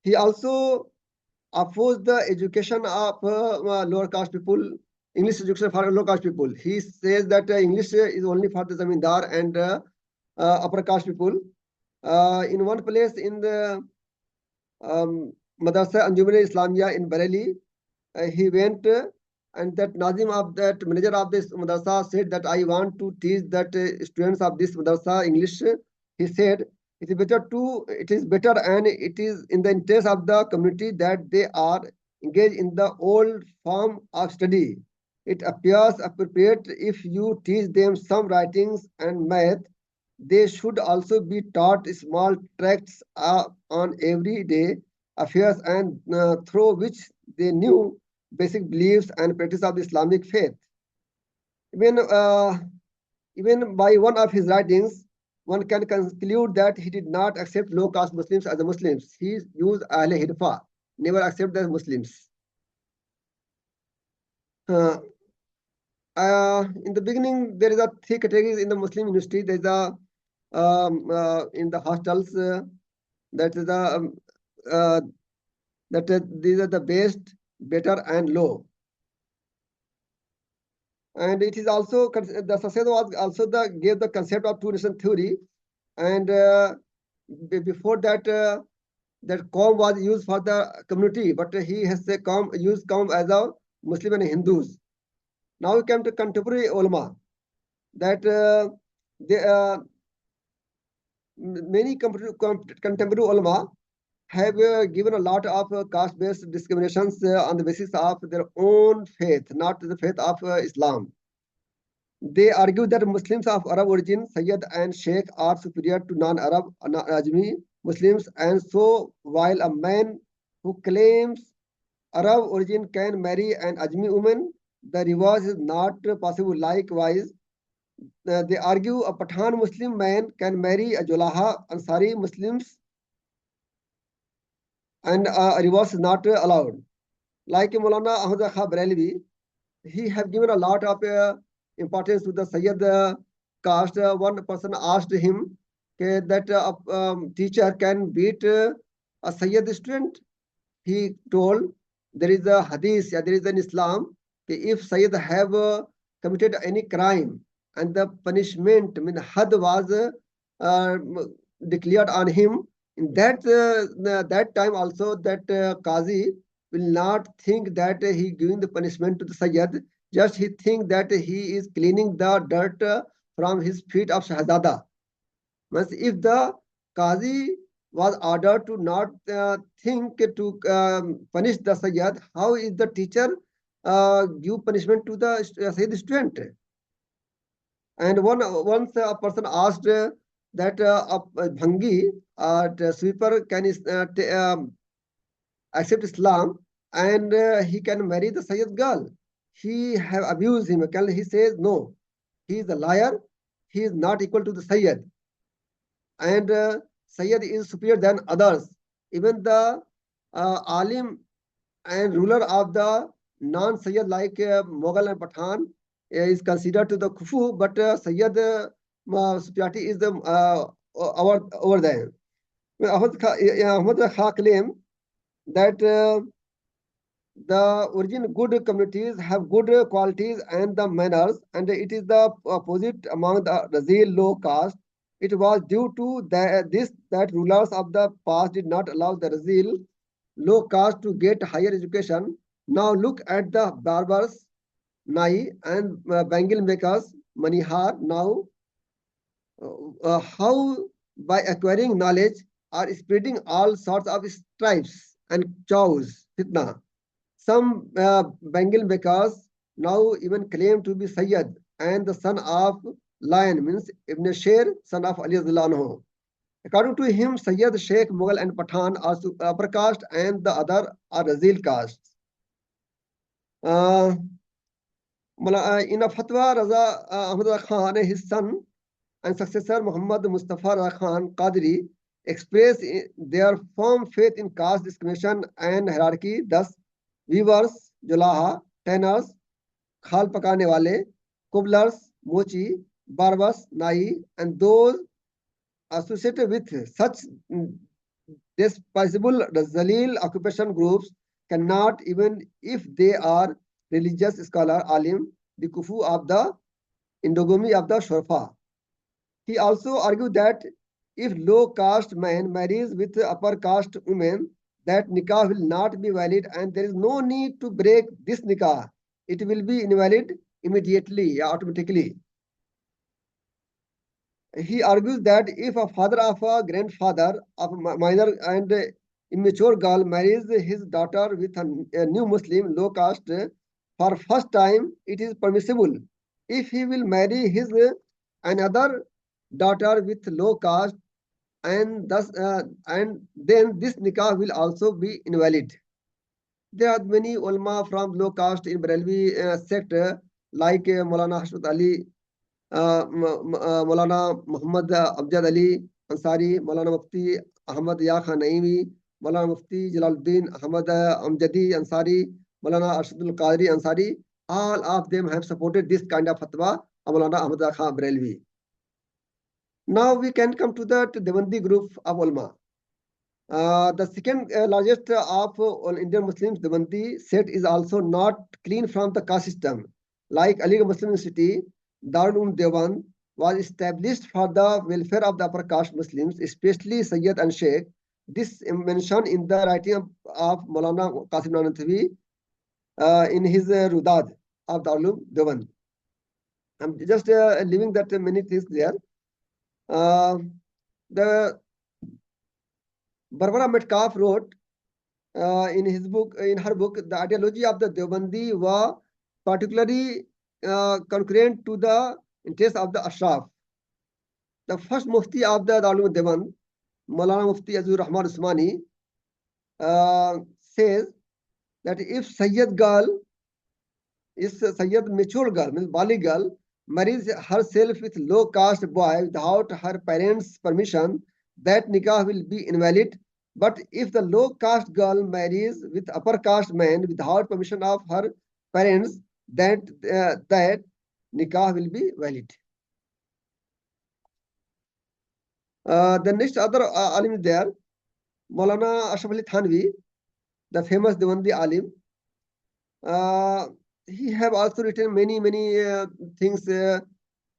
[SPEAKER 3] He also opposed the education of lower caste people, English education for lower caste people. He says that English is only for the zamindar and upper caste people. In one place in the Madrasa Anjuman Islamia in Bareilly, he went and that Nazim of that manager of this madrasa said that I want to teach that students of this madrasa English. He said it is better and it is in the interest of the community that they are engaged in the old form of study. It appears appropriate if you teach them some writings and math. They should also be taught small tracts on everyday affairs and through which they knew basic beliefs and practice of the Islamic faith. Even by one of his writings, one can conclude that he did not accept low caste Muslims as the Muslims. He used Ahle Hirfa, never accept the Muslims. In the beginning, there is a three categories in the Muslim university. There is a in the hostels that is the these are the best, better, and low. And it is also the Sased was also gave the concept of two-nation theory, and before that that Qawm was used for the community, but he has used Qawm as a Muslim and Hindus. Now we come to contemporary ulama that many contemporary ulama have given a lot of caste-based discriminations on the basis of their own faith, not the faith of Islam. They argue that Muslims of Arab origin, Sayyid and Sheikh, are superior to non-Arab, Ajmi Muslims, and so while a man who claims Arab origin can marry an Ajmi woman, the reward is not possible. Likewise, they argue a Pathan Muslim man can marry a Jolaha Ansari Muslims and a reverse is not allowed. Like Maulana Ahmad Khan Bareilly, he have given a lot of importance to the Sayyid caste. One person asked him that teacher can beat a Sayyid student. He told there is a hadith, there is an Islam, if Sayyid have committed any crime and the punishment, I mean, had was uh, declared on him, in that time also that Qazi will not think that he giving the punishment to the Sayyid, just he think that he is cleaning the dirt from his feet of Shahzada. Means if the Qazi was ordered to not think to punish the Sayyid, how is the teacher give punishment to the Sayyid student? And once a person asked that a bhangi, sweeper can accept Islam and he can marry the Sayyid girl. He have abused him. He says no, he is a liar. He is not equal to the Sayyid. And Sayyid is superior than others. Even the alim and ruler of the non-Sayyid like Mughal and Pathan is considered to the Kufu, but Sayyid superiority is the over there. Ahmad Khan claim that the origin good communities have good qualities and the manners, and it is the opposite among the Razil low caste. It was due to that rulers of the past did not allow the Razil low caste to get higher education. Now look at the barbers, Nai, and bangle makers, Manihar. Now, how by acquiring knowledge are spreading all sorts of stripes and chows, fitna. Some bangle makers now even claim to be Sayyid and the son of Lion, means Ibn Sher, son of Ali Anhu. According to him, Sayyid, Sheikh, Mughal, and Pathan are upper caste, and the other are Razil castes. In a fatwa, Raza Ahmad Khan, his son and successor Muhammad Mustafa Khan Qadri, expressed their firm faith in caste discrimination and hierarchy. Thus, weavers, julaha, tanners, khal pakane wale, cobblers, mochi, barbers, nai, and those associated with such despisable Zalil occupation groups cannot, even if they are religious scholar, alim, the kufu of the endogamy of the shorfa. He also argued that if low caste man marries with upper caste woman, that nikah will not be valid and there is no need to break this nikah. It will be invalid immediately, automatically. He argues that if a father of a grandfather of a minor and immature girl marries his daughter with a new Muslim low caste for first time, it is permissible. If he will marry his another daughter with low caste, and thus and then this nikah will also be invalid. There are many ulama from low caste in Barelvi sect like Maulana Hashmat Ali, Maulana Muhammad Abjad Ali Ansari, Maulana Mufti Ahmad Ya Khan Naimi, Maulana Mufti Jalaluddin Ahmad Amjadi Ansari, Maulana Arshadul Qadri Ansari. All of them have supported this kind of fatwa of Maulana Ahmad Khan Barelvi. Now we can come to the Devandi group of ulama. The second largest of Indian Muslims, Devandi set, is also not clean from the caste system. Like Aligarh Muslim University, Darul Dewan was established for the welfare of the upper caste Muslims, especially Sayyid and Sheikh. This mentioned in the writing of Maulana Qasim Nanathawi in his Rudad of Darul Dewan. I'm just leaving that many things there. The Barbara Metcalf wrote in her book, the ideology of the Deobandi was particularly concurrent to the interests of the Ashraf. The first Mufti of the Darul Dewan, Maulana Mufti Azur Rahman Usmani, says that if Sayyid girl is Sayyid mature girl, means Bali girl, marries herself with low caste boy without her parents' permission, that nikah will be invalid. But if the low caste girl marries with upper caste man without permission of her parents, that nikah will be valid. The next other alim is there, Maulana Ashraf Ali Thanvi, the famous Devandi alim. He have also written many things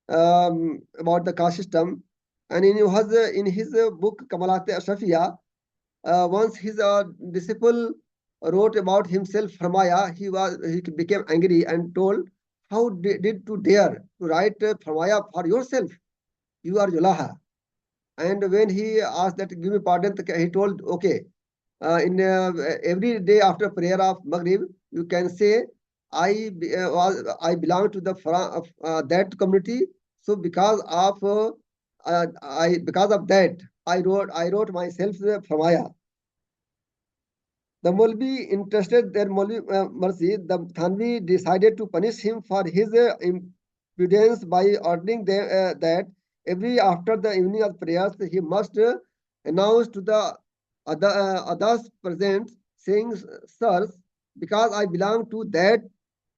[SPEAKER 3] about the caste system, and in his book Kamalat Ashrafiya, once his disciple wrote about himself Farmaya, he became angry and told, how did you dare to write Farmaya for yourself? You are Julaha. And when he asked that, give me pardon, he told, okay, in every day after prayer of Maghrib, you can say, I belong to the that community. So because of that, I wrote myself Farmaya. The Molvi interested their Molvi mercy. The Thanvi decided to punish him for his impudence by ordering that every after the evening of prayers he must announce to the others present, saying, sirs, because I belong to that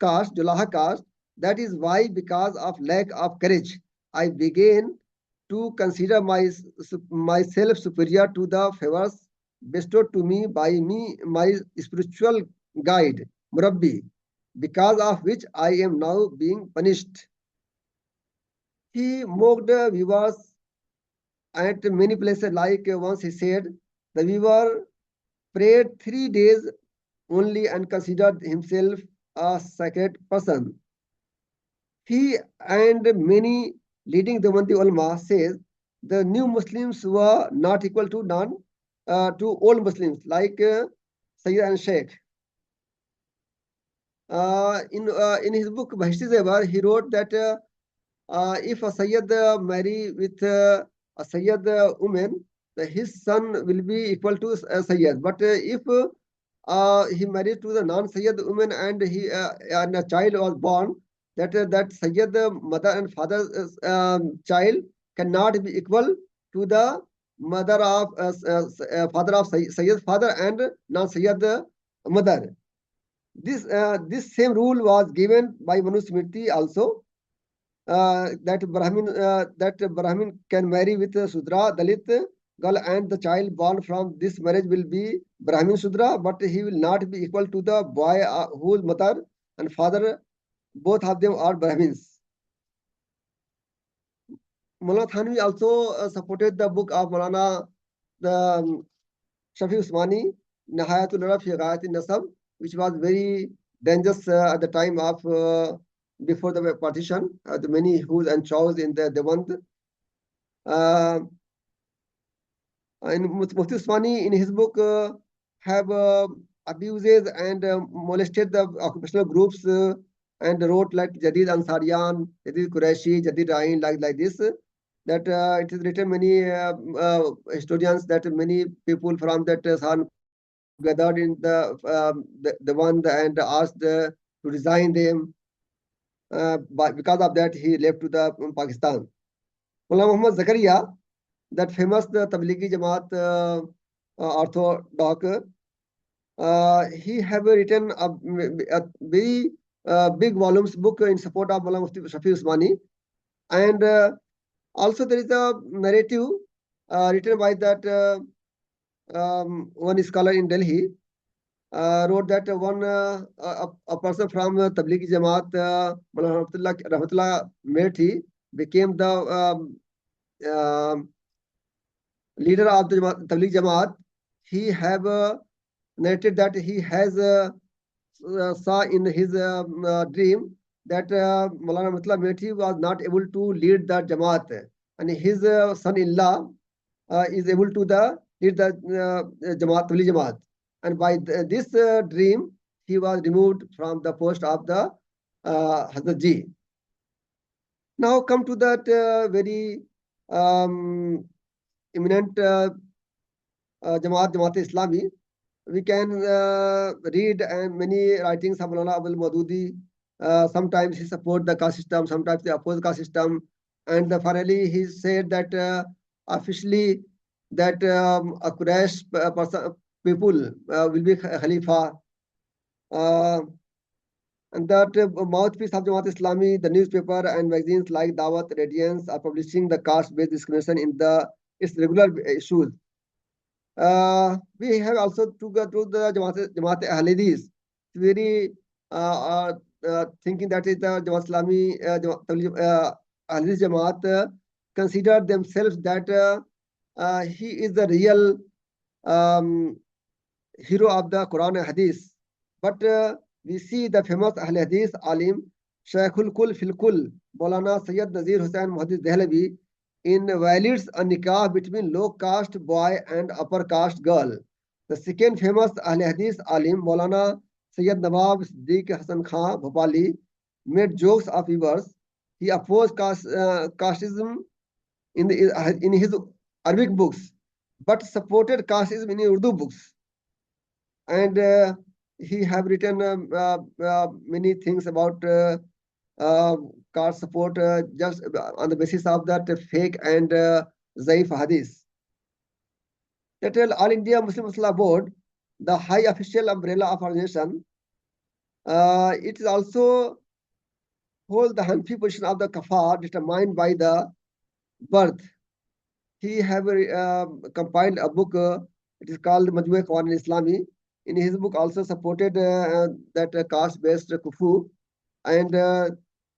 [SPEAKER 3] caste, Julaha caste, that is why, because of lack of courage, I began to consider myself superior to the favors bestowed to me by my spiritual guide, Murabbi, because of which I am now being punished. He mocked viewers at many places, like once he said, the viewer prayed 3 days only and considered himself a sacred person. He and many leading Deobandi ulama says the new Muslims were not equal to old Muslims like Sayyid and Sheikh. In his book Bahishti Zebar, he wrote that if a Sayyid marry with a Sayyid woman, his son will be equal to a Sayyid. But if he married to the non-Sayyid woman and and a child was born, that Sayyid mother and father child cannot be equal to the mother of father of Sayyid father and non-Sayyid mother. This same rule was given by Manu Smriti also, that Brahmin can marry with a Sudra Dalit girl, and the child born from this marriage will be Brahmin Sudra, but he will not be equal to the boy whose mother and father, both of them are Brahmins. Mullah Thanvi also supported the book of Maulana the Shafi Usmani, Nihayatul Arab fi Ghayatin Nasab, which was very dangerous at the time of before the partition. The many who's and chows in the Devant. Mufti Usmani in his book have abuses and molested the occupational groups and wrote like Jadid Ansariyan, Jadid Qureshi, Jadid Rain, like this. That it is written many historians that many people from that San gathered in the one and asked to resign them. But because of that, he left to the Pakistan. Mullah Muhammad Zakaria, that famous Tablighi Jamaat orthodox, he have written a very big volumes book in support of Mullah Mufti Shafi Usmani, and also there is a narrative written by that one scholar in Delhi. Wrote that a person from Tablighi Jamaat, Rahmatullah Methi, became the leader of the Tablighi Jamaat. He have narrated that he has saw in his dream that Maulana Rahmatullah Methi was not able to lead the Jamaat, and his son-in-law is able to lead the Jamaat, Tablighi Jamaat. And by this dream, he was removed from the post of the Hazrat Ji. Now come to that very eminent Jamaat Islami. We can read many writings of Maulana Abul Maududi. Sometimes he support the caste system, sometimes he oppose caste system, and finally he said that officially that a Quraysh people will be Khalifa. And that mouthpiece of Jamaat Islami, the newspaper and magazines like Dawat, Radiance are publishing the caste-based discrimination in the its regular issues. We have also to go to the Jamaat Ahl Hadith, very thinking that is the Jamaat Islami Ahl Hadith Jamaat consider themselves that he is the real um, hero of the Quran and Hadith. But we see the famous Ahl Hadith alim Shaykhul Kul Fil Kul Maulana Sayyid Nazir Hussain Muhaddis Dehlavi invalids a nikah between low caste boy and upper caste girl. The second famous Ahl Hadith alim Maulana Sayyid Nawab Siddiq Hassan Khan Bhopali made jokes of viewers. He opposed casteism in his Arabic books, but supported casteism in Urdu books. And he have written many things about caste support just on the basis of that fake and zaif hadith. That All India Muslim Masala Board, the high official umbrella of our nation, it is also hold the Hanfi position of the kafar determined by the birth. He have compiled a book, it is called Majmua Qawan Islami. In his book also supported that caste-based kufu and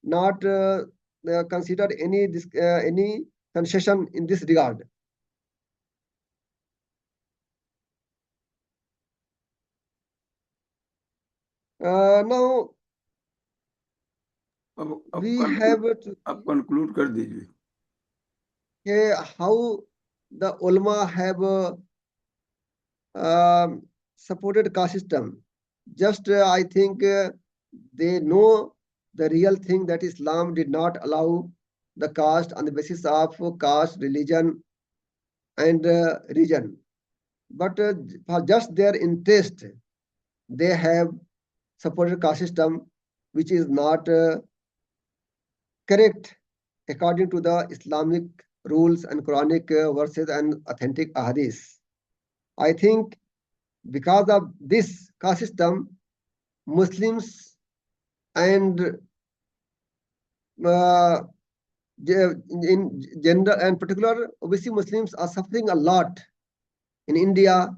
[SPEAKER 3] not considered any concession in this regard. Now we have to
[SPEAKER 1] आप conclude कर दीजिए.
[SPEAKER 3] How the ulama have supported caste system. Just I think they know the real thing that Islam did not allow the caste on the basis of caste, religion, and region. But for just their interest, they have supported caste system, which is not correct according to the Islamic rules and Quranic verses and authentic ahadith. I think because of this caste system, Muslims and in general and particular OBC Muslims are suffering a lot in India,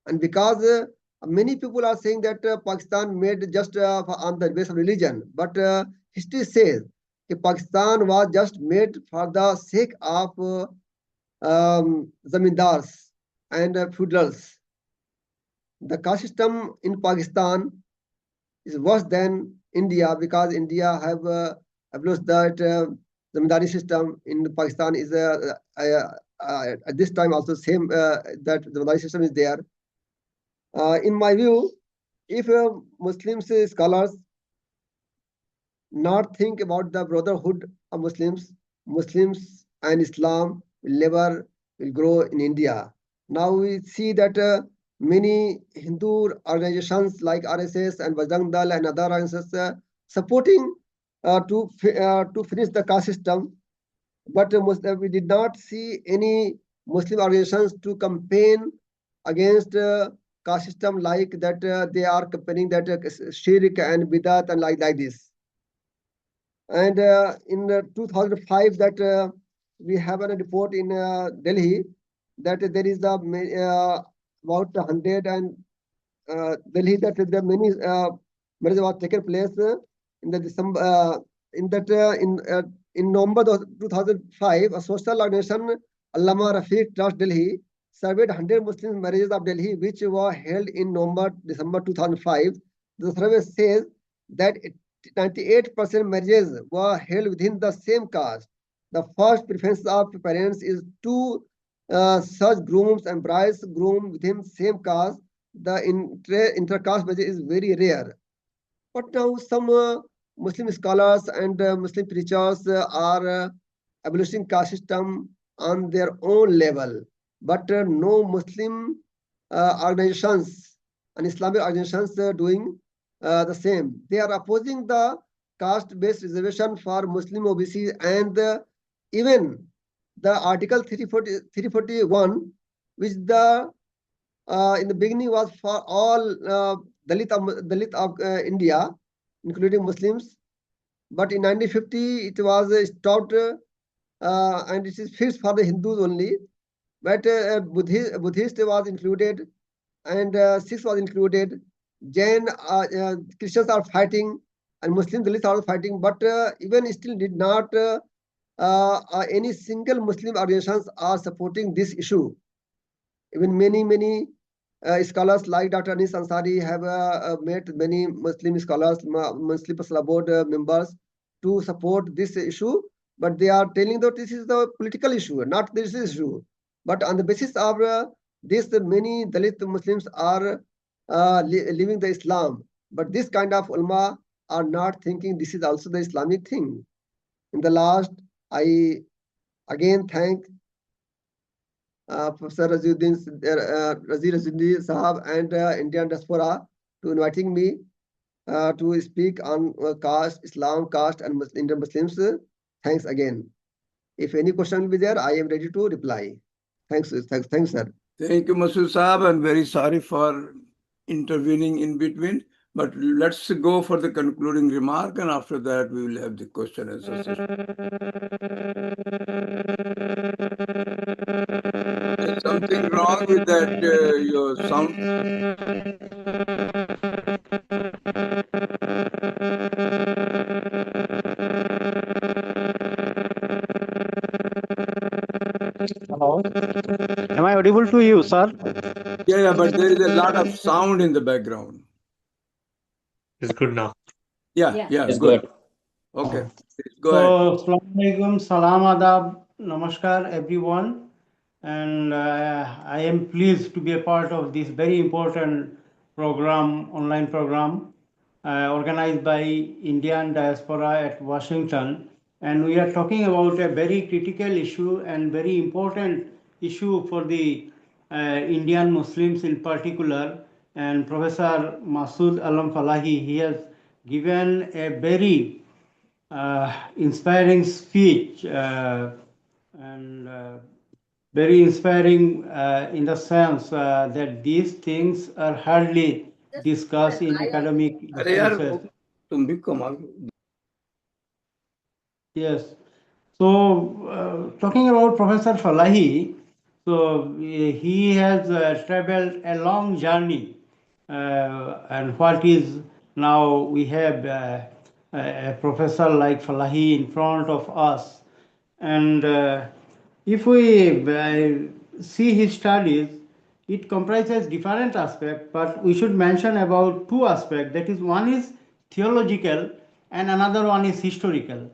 [SPEAKER 3] and because many people are saying that Pakistan made just on the basis of religion, but history says that Pakistan was just made for the sake of zamindars and feudals. The caste system in Pakistan is worse than India because India have abolished that zamindari system. In Pakistan is at this time also same that zamindari system is there. In my view, if Muslims scholars not think about the brotherhood of Muslims and Islam will never will grow in India. Now we see that many Hindu organizations like RSS and Bajrang Dal and other organizations supporting to finish the caste system, but we did not see any Muslim organizations to campaign against caste system like that. They are campaigning that shirk and bidat and like this. And in 2005, that we have a report in Delhi that there is the about 100 and Delhi that there many marriages was taken place in the December in November 2005. A social organization Allama Rafiq Trust Delhi surveyed 100 Muslim marriages of Delhi which were held in December 2005. The survey says that 98% marriages were held within the same caste. The first preference of parents is to such grooms and brides groom within same caste. The inter-caste marriage is very rare. But now some Muslim scholars and Muslim preachers are abolishing caste system on their own level. But no Muslim organizations and Islamic organizations doing the same. They are opposing the caste-based reservation for Muslim OBC and even the Article 341, which in the beginning was for all Dalit of India, including Muslims. But in 1950, it was stopped and it is fixed for the Hindus only. but Buddhist was included, and Sikhs was included. Jain, Christians are fighting, and Muslim Dalits are fighting, but even still did not any single Muslim organizations are supporting this issue. Even many scholars like Dr. Anis Ansari have met many Muslim scholars, Muslim Personal Board members to support this issue, but they are telling that this is the political issue, not this issue. But on the basis of this, many Dalit Muslims are leaving the Islam. But this kind of ulama are not thinking this is also the Islamic thing. In the last, I again thank Professor Raziuddin Sahab and Indian diaspora to inviting me to speak on caste, Islam, caste, and Indian Muslims. Thanks again. If any question will be there, I am ready to reply. Thanks, sir.
[SPEAKER 1] Thank you, Masood Sahab. I'm very sorry for intervening in between, but let's go for the concluding remark, and after that we will have the question and answer session. There's something wrong with that, your sound.
[SPEAKER 4] Hello. Am I audible to you, sir?
[SPEAKER 1] Yeah, but there is a lot of sound in the background.
[SPEAKER 5] It's good now.
[SPEAKER 1] Yeah,
[SPEAKER 6] It's
[SPEAKER 1] good.
[SPEAKER 6] good.
[SPEAKER 1] Okay, go ahead.
[SPEAKER 4] So, Assalamu alaikum, salam adab, namaskar, everyone. And I am pleased to be a part of this very important program, online program, organized by Indian diaspora at Washington. And we are talking about a very critical issue and very important issue for the Indian Muslims in particular. And Professor Masood Alam Falahi, he has given a very inspiring speech and very inspiring in the sense that these things are hardly discussed in academic discourses. Yes. So, talking about Professor Falahi, so he has traveled a long journey, and what is now we have a professor like Falahi in front of us, and if we see his studies, it comprises different aspects, but we should mention about two aspects. That is, one is theological, and another one is historical.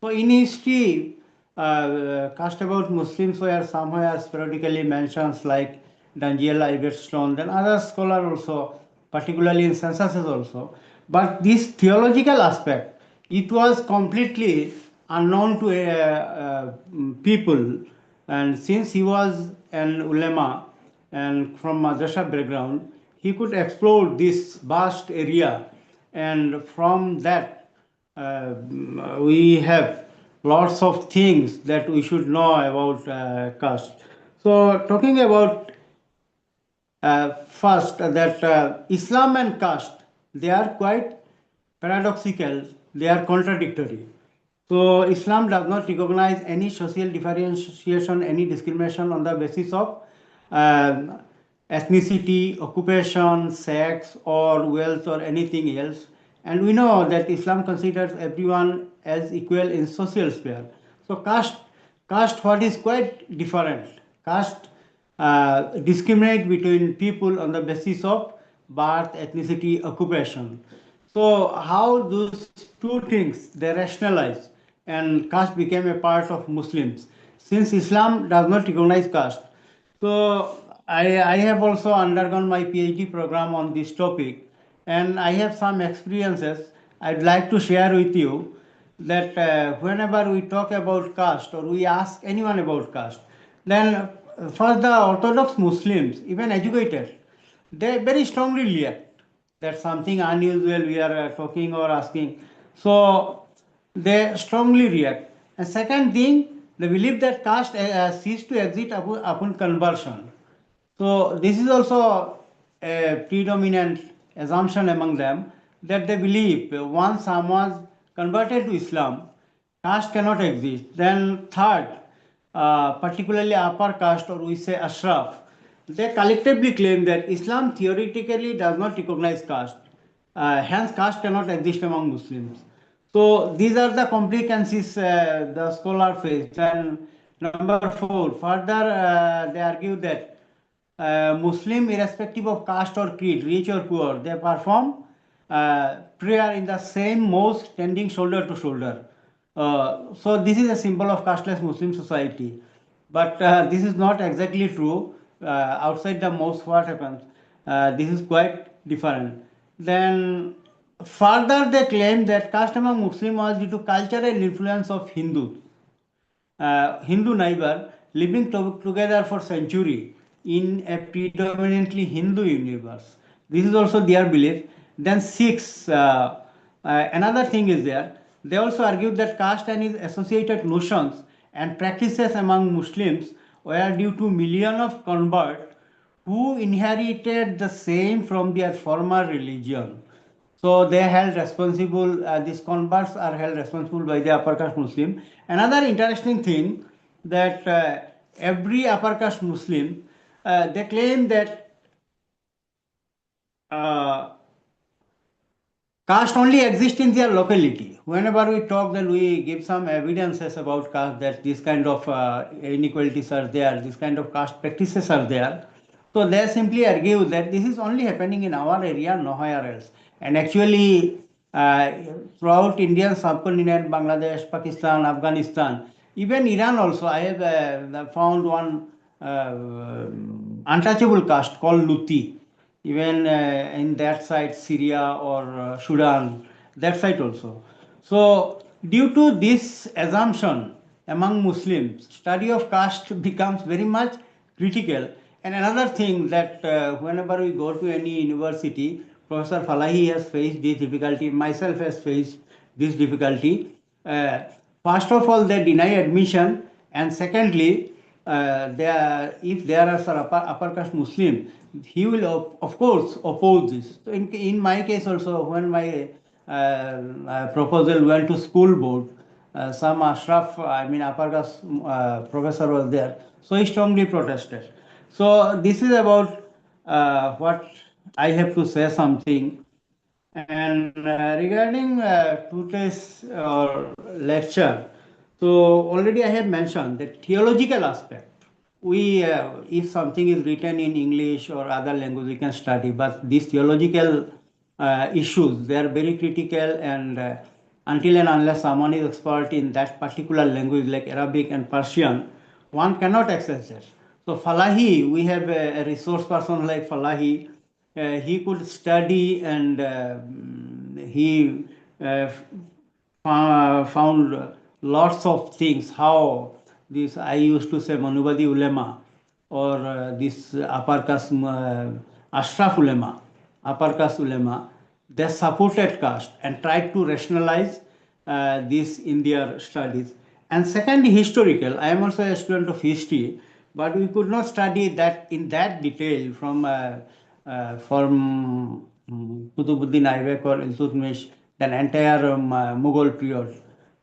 [SPEAKER 4] So in history, caste about Muslims were somewhere sporadically mentions like Daniel Iverstone, then other scholars also, particularly in censuses also. But this theological aspect, it was completely unknown to people. And since he was an ulama and from madrasa background, he could explore this vast area, and from that we have lots of things that we should know about caste. So talking about first that Islam and caste, they are quite paradoxical, they are contradictory. So Islam does not recognize any social differentiation, any discrimination on the basis of ethnicity, occupation, sex, or wealth, or anything else. And we know that Islam considers everyone as equal in social sphere. So caste what is quite different. Caste discriminate between people on the basis of birth, ethnicity, occupation. So how those two things they rationalize, and caste became a part of Muslims since Islam does not recognize caste. So I have also undergone my PhD program on this topic, and I have some experiences I'd like to share with you that whenever we talk about caste or we ask anyone about caste, then for the Orthodox Muslims, even educated, they very strongly react that something unusual we are talking or asking. So they strongly react. And second thing, they believe that caste ceased to exist upon conversion. So this is also a predominant assumption among them that they believe once someone converted to Islam, caste cannot exist. Then third, particularly upper caste, or we say Ashraf, they collectively claim that Islam theoretically does not recognize caste. Hence, caste cannot exist among Muslims. So these are the complications the scholar face. And number four, further they argue that Muslim, irrespective of caste or creed, rich or poor, they perform prayer in the same mosque, standing shoulder to shoulder. So this is a symbol of casteless Muslim society. But this is not exactly true. Outside the mosque, what happens? This is quite different. Then further, they claim that caste among Muslims was due to cultural influence of Hindus. Hindu neighbor living together for century in a predominantly Hindu universe. This is also their belief. Then six, another thing is there. They also argued that caste and its associated notions and practices among Muslims were due to millions of converts who inherited the same from their former religion. So they held responsible, these converts are held responsible by the upper caste Muslim. Another interesting thing that every upper caste Muslim, they claim that caste only exists in their locality. Whenever we talk, then we give some evidences about caste, that this kind of inequalities are there, this kind of caste practices are there. So they simply argue that this is only happening in our area, nowhere else. And actually, uh, throughout Indian subcontinent, Bangladesh, Pakistan, Afghanistan, even Iran also, I have found one untouchable caste called Luti. Even in that side, Syria or Sudan, that side also. So due to this assumption among Muslims, study of caste becomes very much critical. And another thing that whenever we go to any university, Professor Falahi has faced this difficulty, myself has faced this difficulty. Uh, First of all, they deny admission, and secondly, if there are some upper caste Muslim, he will of course oppose this. So in my case also, when my proposal went to school board, some Ashraf, I mean upper caste professor was there, so he strongly protested. So this is about what I have to say something. And regarding today's lecture, so already I have mentioned the theological aspect. We, if something is written in English or other language, we can study. But these theological issues, they are very critical, and until and unless someone is expert in that particular language, like Arabic and Persian, one cannot access it. So Falahi, we have a resource person like Falahi. He could study, and he found lots of things. How this, I used to say Manubadi ulema, or this upper caste Ashraf ulema, upper caste ulema, they supported caste and tried to rationalize this in their studies. And second, historical. I am also a student of history, but we could not study that in that detail from Qutbuddin Aibak or Iltutmish, the entire Mughal period.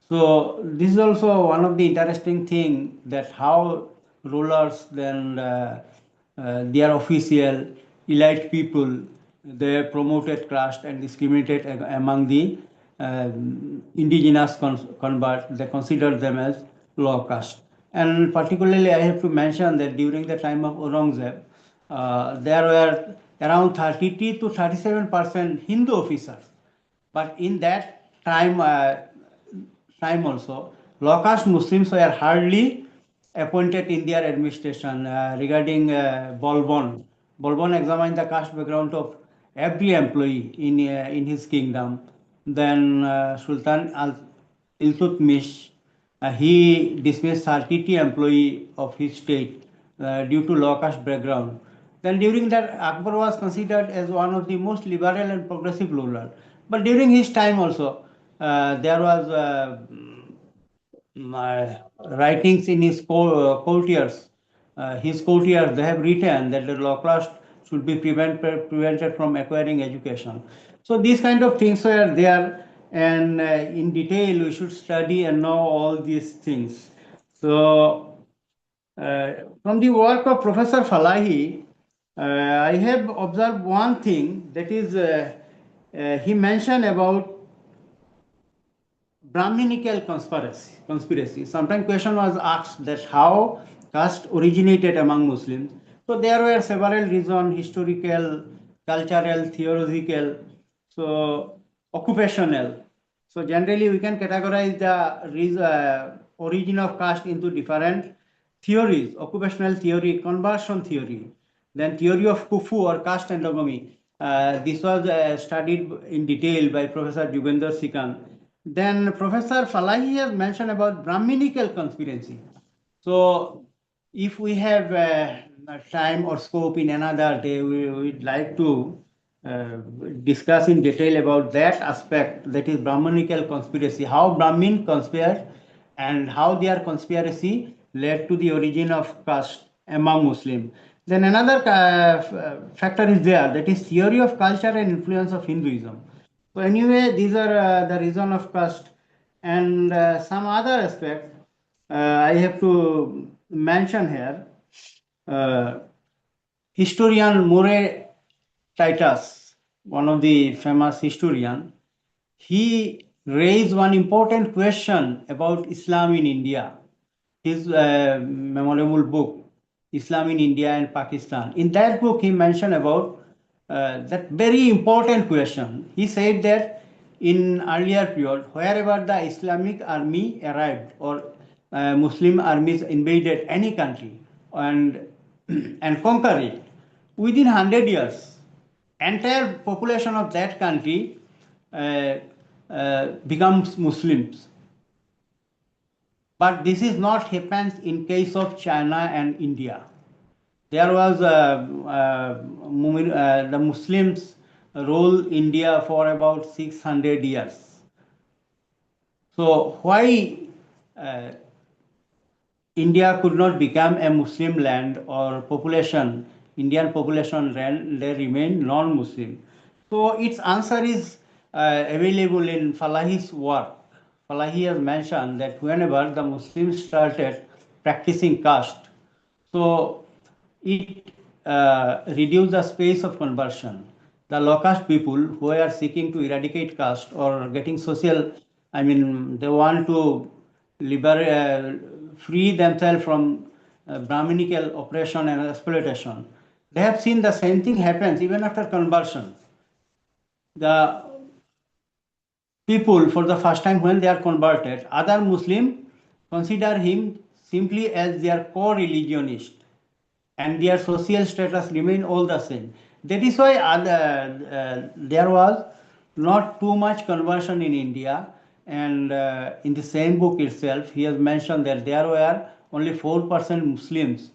[SPEAKER 4] So this is also one of the interesting thing, that how rulers, then their official elite people, they promoted caste and discriminated among the indigenous converts. They considered them as low caste. And particularly, I have to mention that during the time of Aurangzeb, there were around 33 to 37% Hindu officers. But in that time also, low caste Muslims were hardly appointed in their administration. Regarding Balban, Balban examined the caste background of every employee in his kingdom. Then Sultan Iltutmish, he dismissed 30 employee of his state due to low caste background. Then during that, Akbar was considered as one of the most liberal and progressive rulers. But during his time also, there was writings in his courtiers. His courtiers, they have written that the low caste should be prevented from acquiring education. So these kind of things are there, and in detail we should study and know all these things. So From the work of Professor Falahi, I have observed one thing, that is, he mentioned about Brahminical conspiracy. Sometimes question was asked that how caste originated among Muslims. So there were several reasons: historical, cultural, theological, so occupational. So generally we can categorize the origin of caste into different theories: occupational theory, conversion theory, then theory of Kufu or caste endogamy. This was studied in detail by Professor Jugender Sikand. Then Professor Falahi has mentioned about Brahminical conspiracy. So if we have time or scope in another day, we would like to discuss in detail about that aspect, that is Brahminical conspiracy, how Brahmin conspired and how their conspiracy led to the origin of caste among Muslims. Then another factor is there, that is theory of culture and influence of Hinduism. So anyway, these are the reason of caste, and some other aspect I have to mention here. Historian Murray Titus, one of the famous historian, he raised one important question about Islam in India. His memorable book, Islam in India and Pakistan. In that book, he mentioned about that very important question. He said that in earlier period, wherever the Islamic army arrived or Muslim armies invaded any country and and conquer it, within 100 years, entire population of that country becomes Muslims. But this is not happens in case of China and India. There was the Muslims ruled India for about 600 years. So why India could not become a Muslim land, or population, Indian population they remain non-Muslim? So its answer is available in Falahi's work. Falahi has mentioned that whenever the Muslims started practicing caste, so it reduced the space of conversion. The low caste people who are seeking to eradicate caste or getting social, I mean, they want to free themselves from Brahminical oppression and exploitation. They have seen the same thing happens even after conversion. The people, for the first time when they are converted, other Muslim consider him simply as their co-religionist, and their social status remain all the same. That is why there was not too much conversion in India, and in the same book itself, he has mentioned that there were only 4% Muslims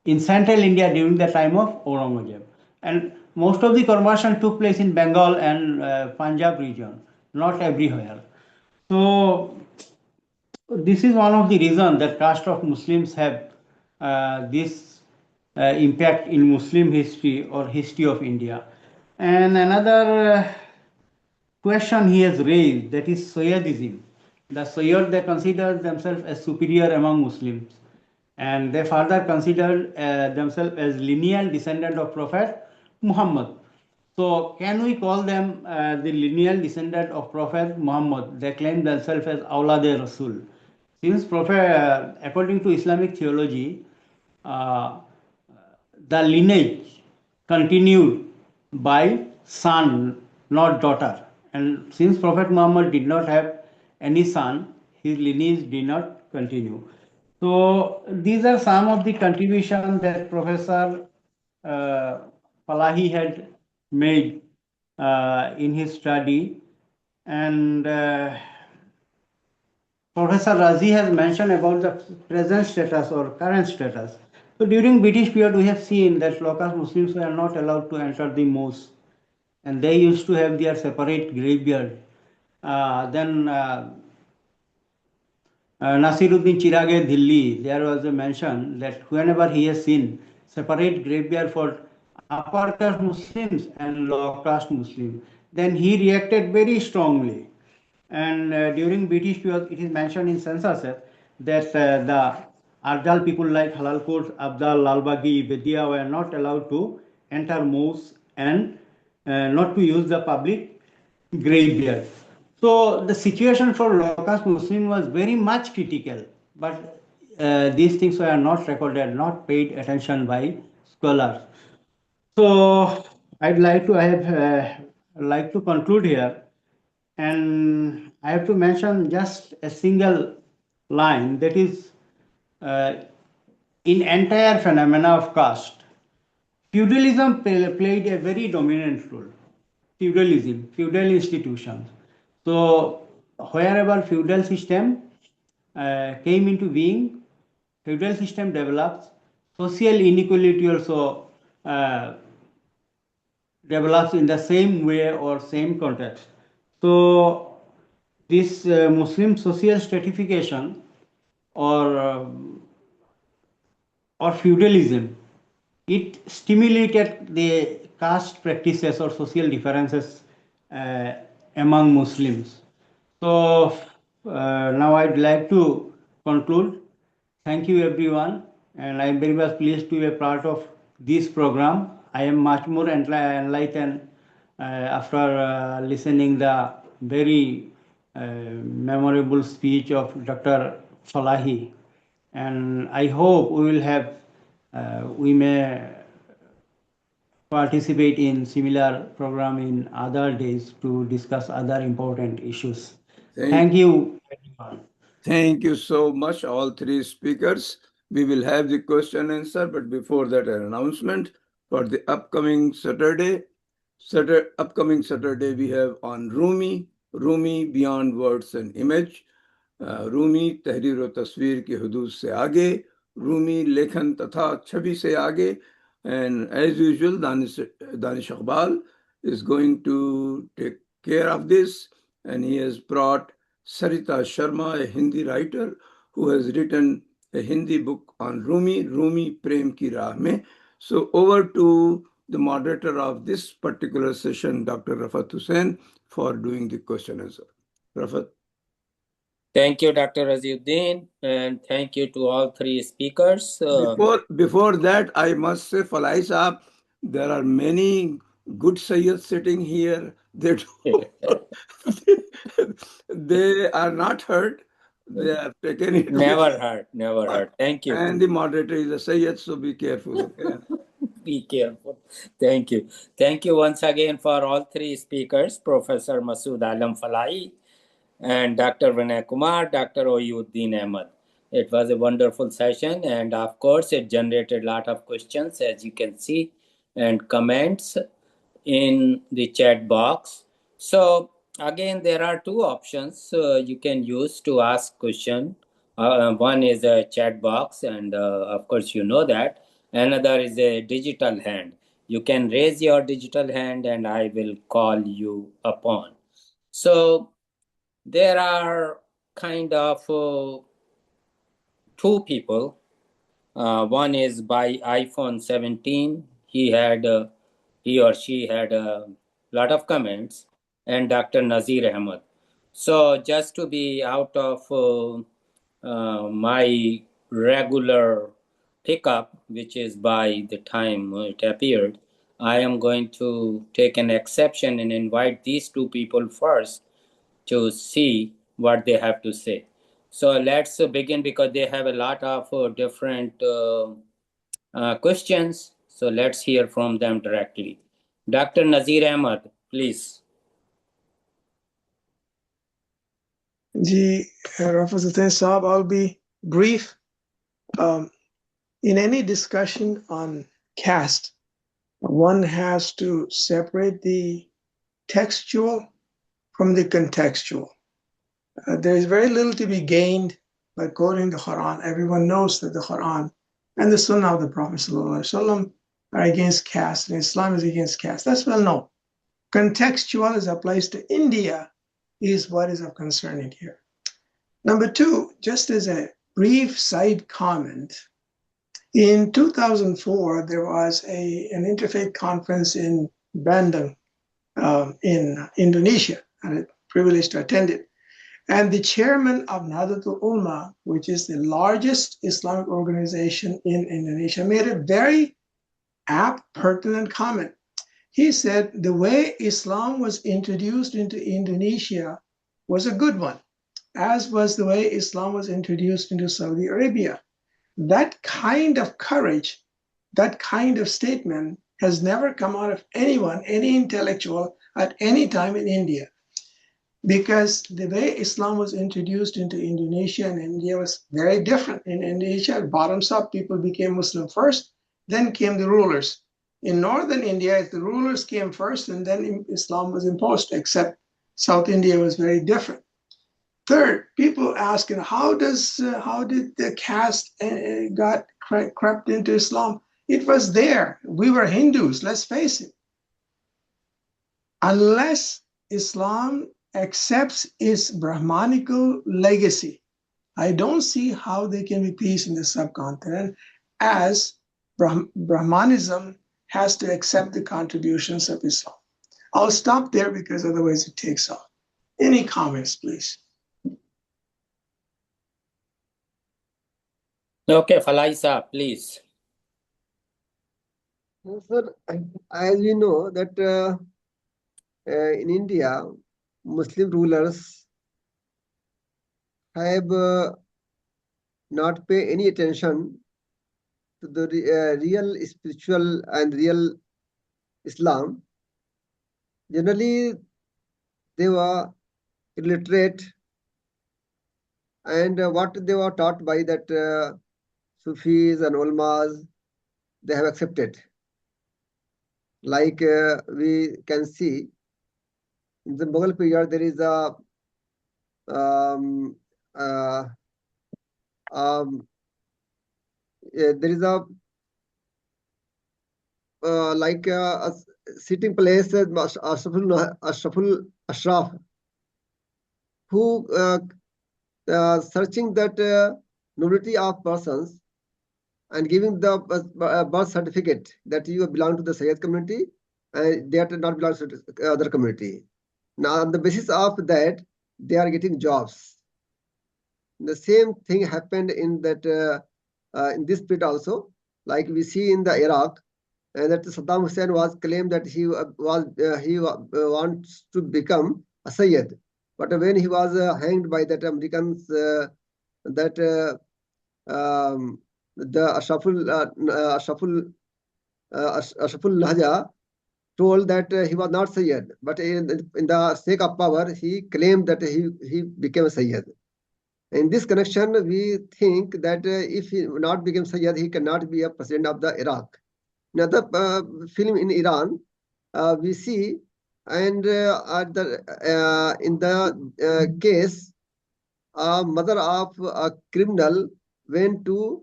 [SPEAKER 4] in central India during the time of Aurangzeb. And most of the conversion took place in Bengal and Punjab region, not everywhere. So this is one of the reasons that caste of Muslims have this impact in Muslim history or history of India. And another question he has raised, that is Sayyidism. The Sayyid, they consider themselves as superior among Muslims, and they further consider themselves as lineal descendant of Prophet Muhammad. So can we call them the lineal descendant of Prophet Muhammad? They claim themselves as Awlad Rasul. Since Prophet, according to Islamic theology, uh, the lineage continued by son, not daughter. And since Prophet Muhammad did not have any son, his lineage did not continue. So these are some of the contributions that Professor Falahi had made in his study. And Professor Razi has mentioned about the present status or current status. So during British period, we have seen that local Muslims were not allowed to enter the mosque, and they used to have their separate graveyard. Then Nasiruddin Chirage Delhi, there was a mention that whenever he has seen separate graveyard for upper caste Muslims and lower caste Muslims, then he reacted very strongly. And during British period, it is mentioned in censorship that the Arjal people like Halalkot, Abdal, Lalbagi, Vidya were not allowed to enter mosques and not to use the public graveyard. So the situation for low-caste Muslim was very much critical, but these things were not recorded, not paid attention by scholars. So I have like to conclude here, and I have to mention just a single line, that is, uh, in entire phenomena of caste, feudalism played a very dominant role. Feudalism, feudal institutions. So wherever feudal system came into being, feudal system develops, social inequality also develops in the same way or same context. So this Muslim social stratification or uh, or feudalism, it stimulated the caste practices or social differences uh, among Muslims. So now I'd like to conclude. Thank you everyone, and I'm very much pleased to be a part of this program. I am much more enlightened after listening the very memorable speech of Dr. Falahi, and I hope we may participate in similar program in other days to discuss other important issues. Thank you, everyone.
[SPEAKER 1] Thank you so much, all three speakers. We will have the question and answer, but before that, an announcement for the upcoming Saturday. Upcoming Saturday, we have on Rumi Beyond Words and Image. Rumi तहरीर व तस्वीर की हदूद से आगे, रूमी लेखन तथा छवि से आगे. And as usual, Danish Iqbal is going to take care of this, and he has brought Sarita Sharma, a Hindi writer who has written a Hindi book on Rumi Prem Ki Raah Mein. So over to the moderator of this particular session, Dr. Rafat Hussain, for doing the question and answer. Rafat.
[SPEAKER 6] Thank you, Dr. Aziuddin, and thank you to all three speakers.
[SPEAKER 1] Before that, I must say, Falahi Saab, there are many good Sayyids sitting here. They are not hurt. They have taken it.
[SPEAKER 6] Never hurt. Thank you.
[SPEAKER 1] And the moderator is a Sayyid, so be careful. Okay?
[SPEAKER 6] Be careful. Thank you. Thank you once again for all three speakers, Professor Masood Alam Falahi, and Dr. Vinay Kumar, Dr. Ohi Uddin Ahmed. It was a wonderful session, and of course, it generated a lot of questions, as you can see, and comments in the chat box. So again, there are two options you can use to ask question. One is a chat box, and of course, you know that. Another is a digital hand. You can raise your digital hand, and I will call you upon. So there are kind of two people. One is by iPhone 17. He or she had a lot of comments, and Dr. Nazir Ahmed. So just to be out of my regular pickup, which is by the time it appeared, I am going to take an exception and invite these two people first to see what they have to say. So let's begin, because they have a lot of different questions. So let's hear from them directly. Dr. Nazir Ahmed, please.
[SPEAKER 7] Rafat Hussain Saab, I'll be brief. In any discussion on caste, one has to separate the textual from the contextual. There is very little to be gained by quoting the Quran. Everyone knows that the Quran and the Sunnah of the Prophet ﷺ are against caste, and Islam is against caste. That's well known. Contextual as applies to India is what is of concern in here. Number two, just as a brief side comment, in 2004, there was an interfaith conference in Bandung in Indonesia. I had a privilege to attend it. And the chairman of Nahdlatul Ulama, which is the largest Islamic organization in Indonesia, made a very apt, pertinent comment. He said the way Islam was introduced into Indonesia was a good one, as was the way Islam was introduced into Saudi Arabia. That kind of courage, that kind of statement has never come out of anyone, any intellectual at any time in India. Because the way Islam was introduced into Indonesia and India was very different. In Indonesia, bottoms up, people became Muslim first, then came the rulers. In northern India, the rulers came first and then Islam was imposed, except South India was very different. Third, people asking, how did the caste got crept into Islam? It was there. We were Hindus, let's face it. Unless Islam accepts its Brahmanical legacy, I don't see how there can be peace in the subcontinent, as Brahmanism has to accept the contributions of Islam. I'll stop there because otherwise it takes off. Any comments, please?
[SPEAKER 6] Okay, Falahi sir, please.
[SPEAKER 3] Sir, as we know that in India, Muslim rulers have not pay any attention to the real spiritual and real Islam. Generally, they were illiterate, and what they were taught by that Sufis and ulmas, they have accepted. Like we can see in the Mughal period, there is a like a sitting place, Ashraf, who searching that nobility of persons and giving the birth certificate that you belong to the Sayyid community and they are not belong to other community. Now, on the basis of that, they are getting jobs. The same thing happened in that in this period also, like we see in the Iraq, that Saddam Hussein was claimed that he wants to become a Sayyid, but when he was hanged by that Americans, the Ashraful Lahja told that he was not Sayyid, but in the sake of power, he claimed that he became a Sayyid. In this connection, we think that if he not became Sayyid, he cannot be a president of the Iraq. Another film in Iran, we see, and in the case, a mother of a criminal went to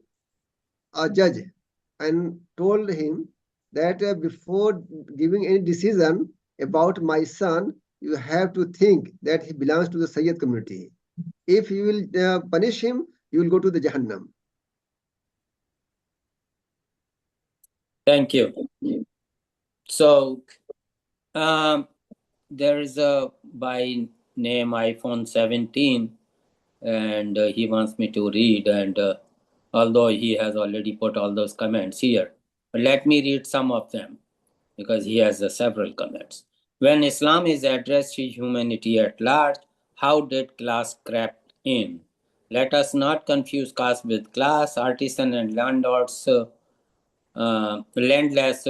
[SPEAKER 3] a judge and told him that before giving any decision about my son, you have to think that he belongs to the Sayyid community. If you will punish him, you will go to the Jahannam.
[SPEAKER 6] Thank you. So there is a by name iPhone 17, and he wants me to read, and although he has already put all those comments here, but let me read some of them because he has several comments. When Islam is addressed to humanity at large, how did class crept in? Let us not confuse caste with class. Artisan and landlords, landless,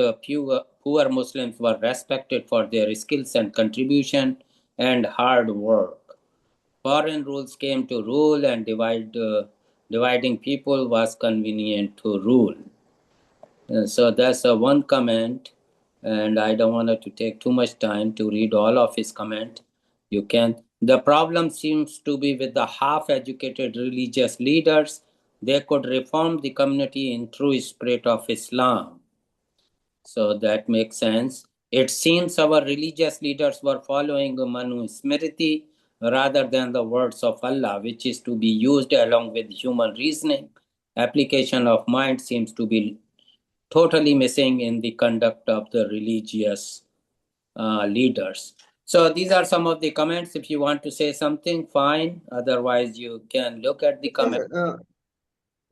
[SPEAKER 6] poor Muslims were respected for their skills and contribution and hard work. Foreign rules came to rule, and dividing people was convenient to rule. So that's one comment, and I don't want to take too much time to read all of his comment. You can. The problem seems to be with the half-educated religious leaders. They could reform the community in true spirit of Islam. So that makes sense. It seems our religious leaders were following Manu Smriti rather than the words of Allah, which is to be used along with human reasoning. Application of mind seems to be totally missing in the conduct of the religious leaders. So these are some of the comments. If you want to say something, fine. Otherwise, you can look at the comments.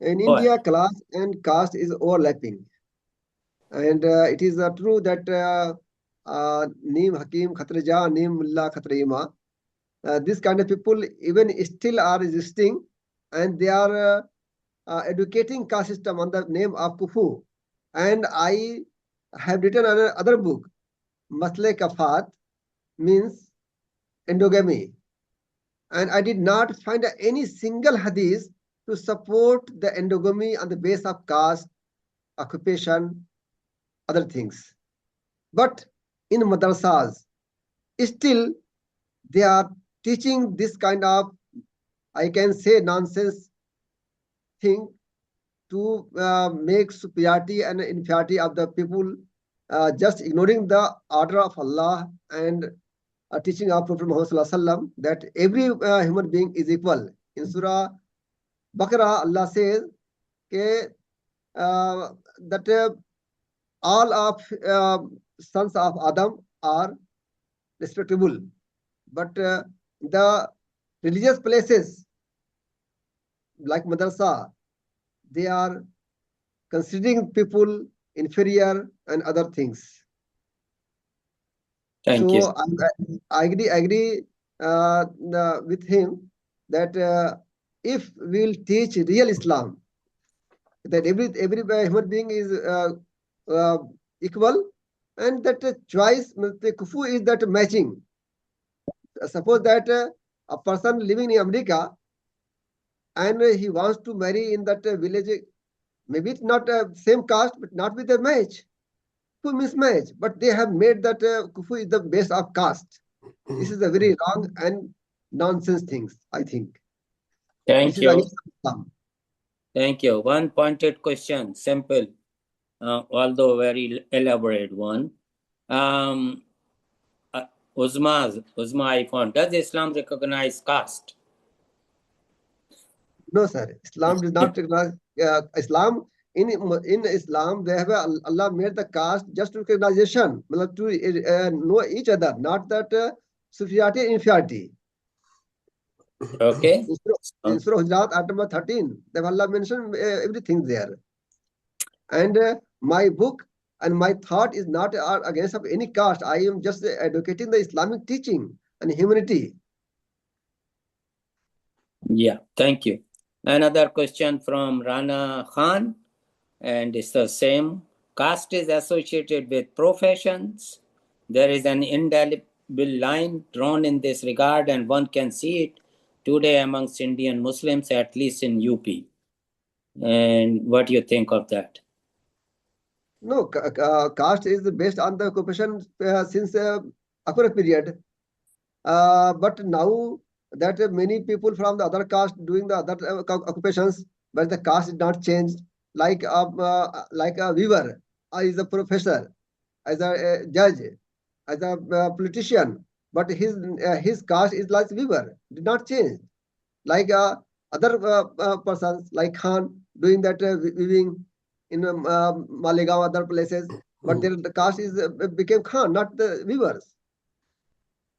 [SPEAKER 3] In
[SPEAKER 6] Go
[SPEAKER 3] India,
[SPEAKER 6] ahead.
[SPEAKER 3] class and caste is overlapping. And it is true that Neem Hakim Khatraja, Neem Mullah Khatrima, this kind of people even still are existing, and they are educating caste system on the name of Kufu. And I have written another book, Masle Kafat, means endogamy. And I did not find any single hadith to support the endogamy on the base of caste, occupation, other things. But in madrasas, still they are teaching this kind of, I can say, nonsense thing to make superiority and inferiority of the people, just ignoring the order of Allah and teaching of Prophet Muhammad Sallallahu Alaihi Wasallam that every human being is equal. In Surah Baqarah, Allah says that all of sons of Adam are respectable, but the religious places like madrasa, they are considering people inferior and other things.
[SPEAKER 6] Thank you.
[SPEAKER 3] So I agree with him that if we'll teach real Islam, that every human being is equal, and that choice, the kufu is that matching. Suppose that a person living in America and he wants to marry in that village, maybe it's not same caste, but not with a match. Kufu mismatch, but they have made that kufu is the base of caste. This is a very wrong and nonsense things, I think.
[SPEAKER 6] Thank
[SPEAKER 3] This
[SPEAKER 6] you.
[SPEAKER 3] is against Islam.
[SPEAKER 6] Thank you. One pointed question, simple, although very elaborate one. Uzma, I found, does Islam recognize caste?
[SPEAKER 3] No, sir. Islam does not recognize Islam. In Islam, they have Allah made the caste just recognition, to know each other, not that superiority and inferiority.
[SPEAKER 6] Okay.
[SPEAKER 3] In Surah Hujurat, ayat number 13, they have Allah mentioned everything there. And my book and my thought is not against of any caste. I am just advocating the Islamic teaching and humanity.
[SPEAKER 6] Yeah, thank you. Another question from Rana Khan, and it's the same. Caste is associated with professions. There is an indelible line drawn in this regard, and one can see it today amongst Indian Muslims, at least in UP. And what do you think of that?
[SPEAKER 3] No, caste is based on the occupation since Akura period. But now that many people from the other caste doing the other occupations, but the caste is not changed. Like a weaver, is a professor, as a judge, as a politician, but his caste is like weaver, did not change. Like other persons, like Khan, doing that weaving in Malegaon, other places, but the caste is became Khan, not the weavers.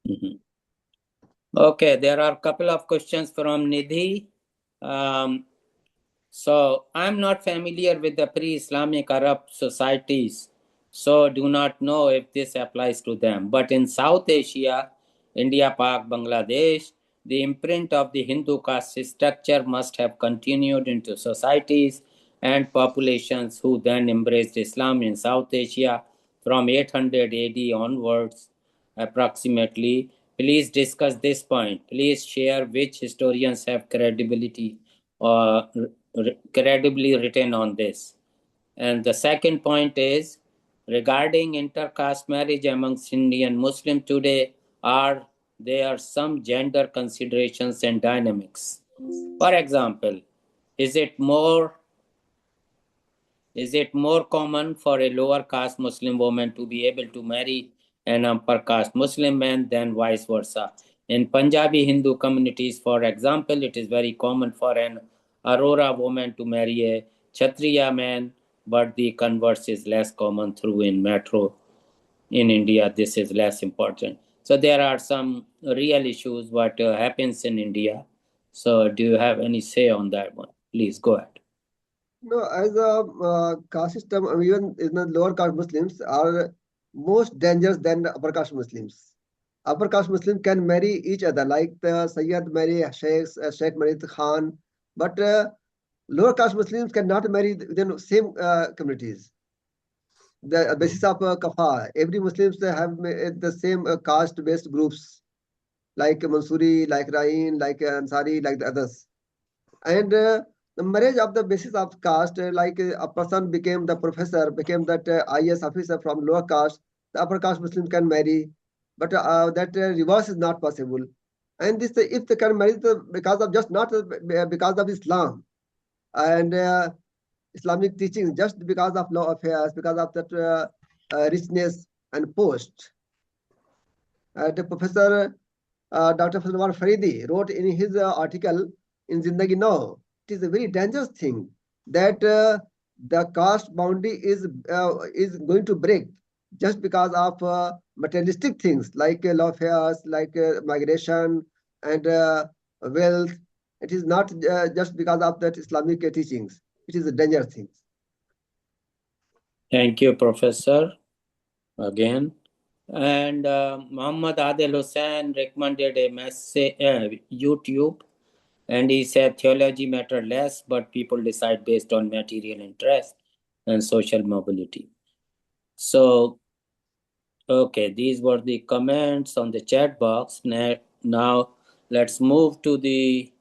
[SPEAKER 6] Mm-hmm. Okay, there are a couple of questions from Nidhi. So I'm not familiar with the pre-Islamic Arab societies, so do not know if this applies to them. But in South Asia, India, Pak, Bangladesh, the imprint of the Hindu caste structure must have continued into societies and populations who then embraced Islam in South Asia from 800 AD onwards, approximately. Please discuss this point. Please share which historians have credibility or credibly written on this. And the second point is regarding intercaste marriage amongst Indian Muslims today, are there some gender considerations and dynamics? For example, is it more common for a lower caste Muslim woman to be able to marry an upper caste Muslim man than vice versa? In Punjabi Hindu communities, for example, it is very common for an Arora woman to marry a Kshatriya man, but the converse is less common through in metro. In India, this is less important. So there are some real issues what happens in India. So do you have any say on that one? Please go ahead.
[SPEAKER 3] No, as a caste system, even in the lower caste Muslims are most dangerous than the upper caste Muslims. Upper caste Muslims can marry each other, like the Sayyid marry Sheikhs, Sheikh marry Khan, but lower caste Muslims cannot marry within same communities. The basis of kafa, every Muslims have the same caste-based groups, like Mansuri, like Rain, like Ansari, like the others. And the marriage of the basis of caste, like a person became the professor, became that IS officer from lower caste, the upper caste Muslims can marry, but that reverse is not possible. And this, if they can marry, because of just not because of Islam and Islamic teachings, just because of law affairs, because of that richness and post. The professor Dr. Fazlur Faridi wrote in his article in Zindagi Now, it is a very dangerous thing that the caste boundary is going to break just because of materialistic things like law affairs, like migration and wealth. It is not just because of that Islamic teachings. It is a dangerous thing.
[SPEAKER 6] Thank you, Professor, again. And Muhammad Adil Hussain recommended a message, YouTube, and he said theology matter less, but people decide based on material interest and social mobility. So, okay, these were the comments on the chat box. Now let's move to the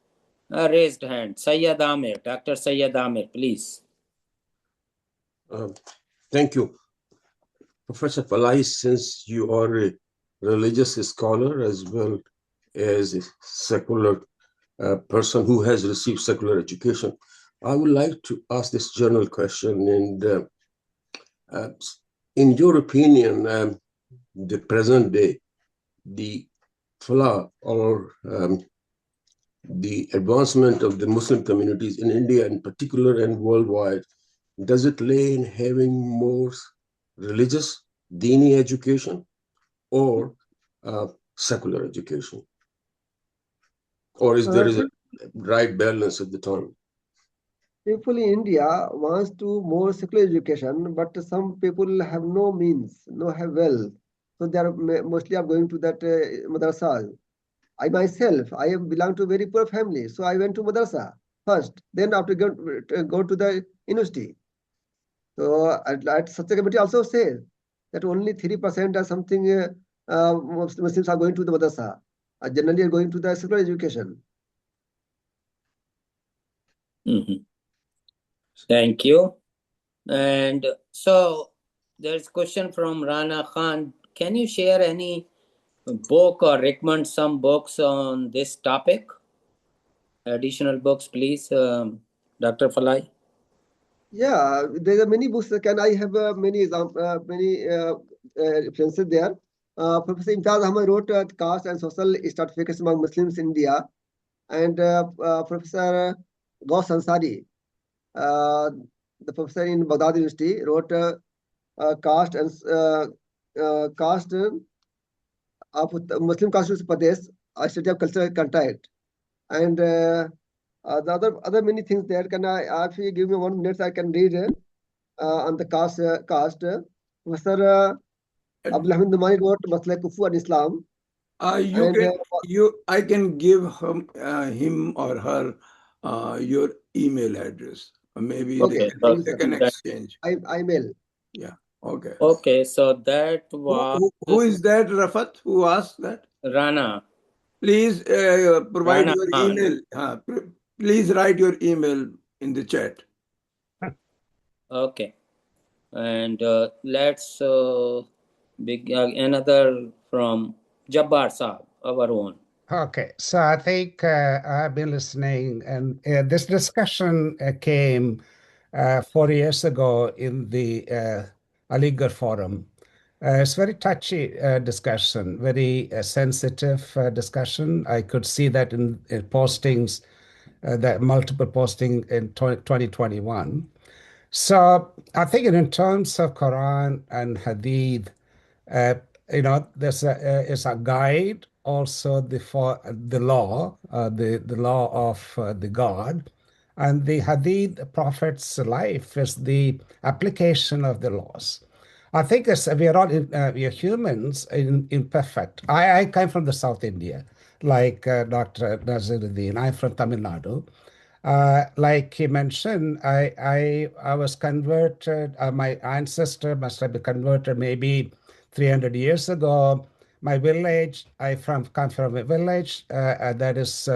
[SPEAKER 6] raised hand. Sayyid Amir, Dr. Sayyid Amir, please.
[SPEAKER 8] Thank you. Professor Falahi, since you are a religious scholar as well as a secular person who has received secular education, I would like to ask this general question. And in your opinion, the present day, the Falah or the advancement of the Muslim communities in India in particular and worldwide, does it lay in having more religious, dini education or secular education? Or is there a right balance at the time?
[SPEAKER 3] People in India wants to more secular education, but some people have no means, no have wealth. So they are mostly are going to that madrasa. I myself, I belong to a very poor family, so I went to madrasa first. Then after go to the university. So at such a committee also says that only 3% or something Muslims are going to the madrasa. Generally are going to the secular education.
[SPEAKER 6] Mm-hmm. Thank you. And so there's a question from Rana Khan. Can you share any book or recommend some books on this topic? Additional books, please, Dr. Falahi.
[SPEAKER 3] Yeah, there are many books. Can I have many references there? Professor Imtiaz Ahmed wrote Caste and Social Stratification among Muslims in India, and Professor Ghaus Ansari, the professor in Baghdad University, wrote Caste and Caste of Muslim Constitutional Pradesh, a study of cultural contact, and the other many things there. Can I, if you give me 1 minute, I can read on the caste. Professor Abdul Hamid Numani wrote Masla Kufu and Islam.
[SPEAKER 1] I can give him or her your email address. Maybe
[SPEAKER 6] okay,
[SPEAKER 1] they can exchange.
[SPEAKER 3] I mail.
[SPEAKER 1] Yeah. Okay.
[SPEAKER 6] Okay, so that was
[SPEAKER 1] who is that, Rafat? Who asked that?
[SPEAKER 6] Rana.
[SPEAKER 1] Please provide
[SPEAKER 6] Rana
[SPEAKER 1] your
[SPEAKER 6] Khan.
[SPEAKER 1] email. Please write your email in the chat.
[SPEAKER 6] Okay, and let's begin another from Jabbar Saab, our own.
[SPEAKER 9] Okay, so I think I've been listening, and this discussion came 4 years ago in the Aligarh Forum. It's very touchy discussion, very sensitive discussion. I could see that in postings, that multiple posting in 2021. So I think in terms of Quran and Hadith, there's is a guide also for the law, the law of the God, and the Hadith, the Prophet's life, is the application of the laws. I think we are all we are humans imperfect. I come from the South India, like Dr. Naziruddin. I'm from Tamil Nadu. Like he mentioned, I was converted. My ancestor must have been converted maybe 300 years ago. My village, come from a village that is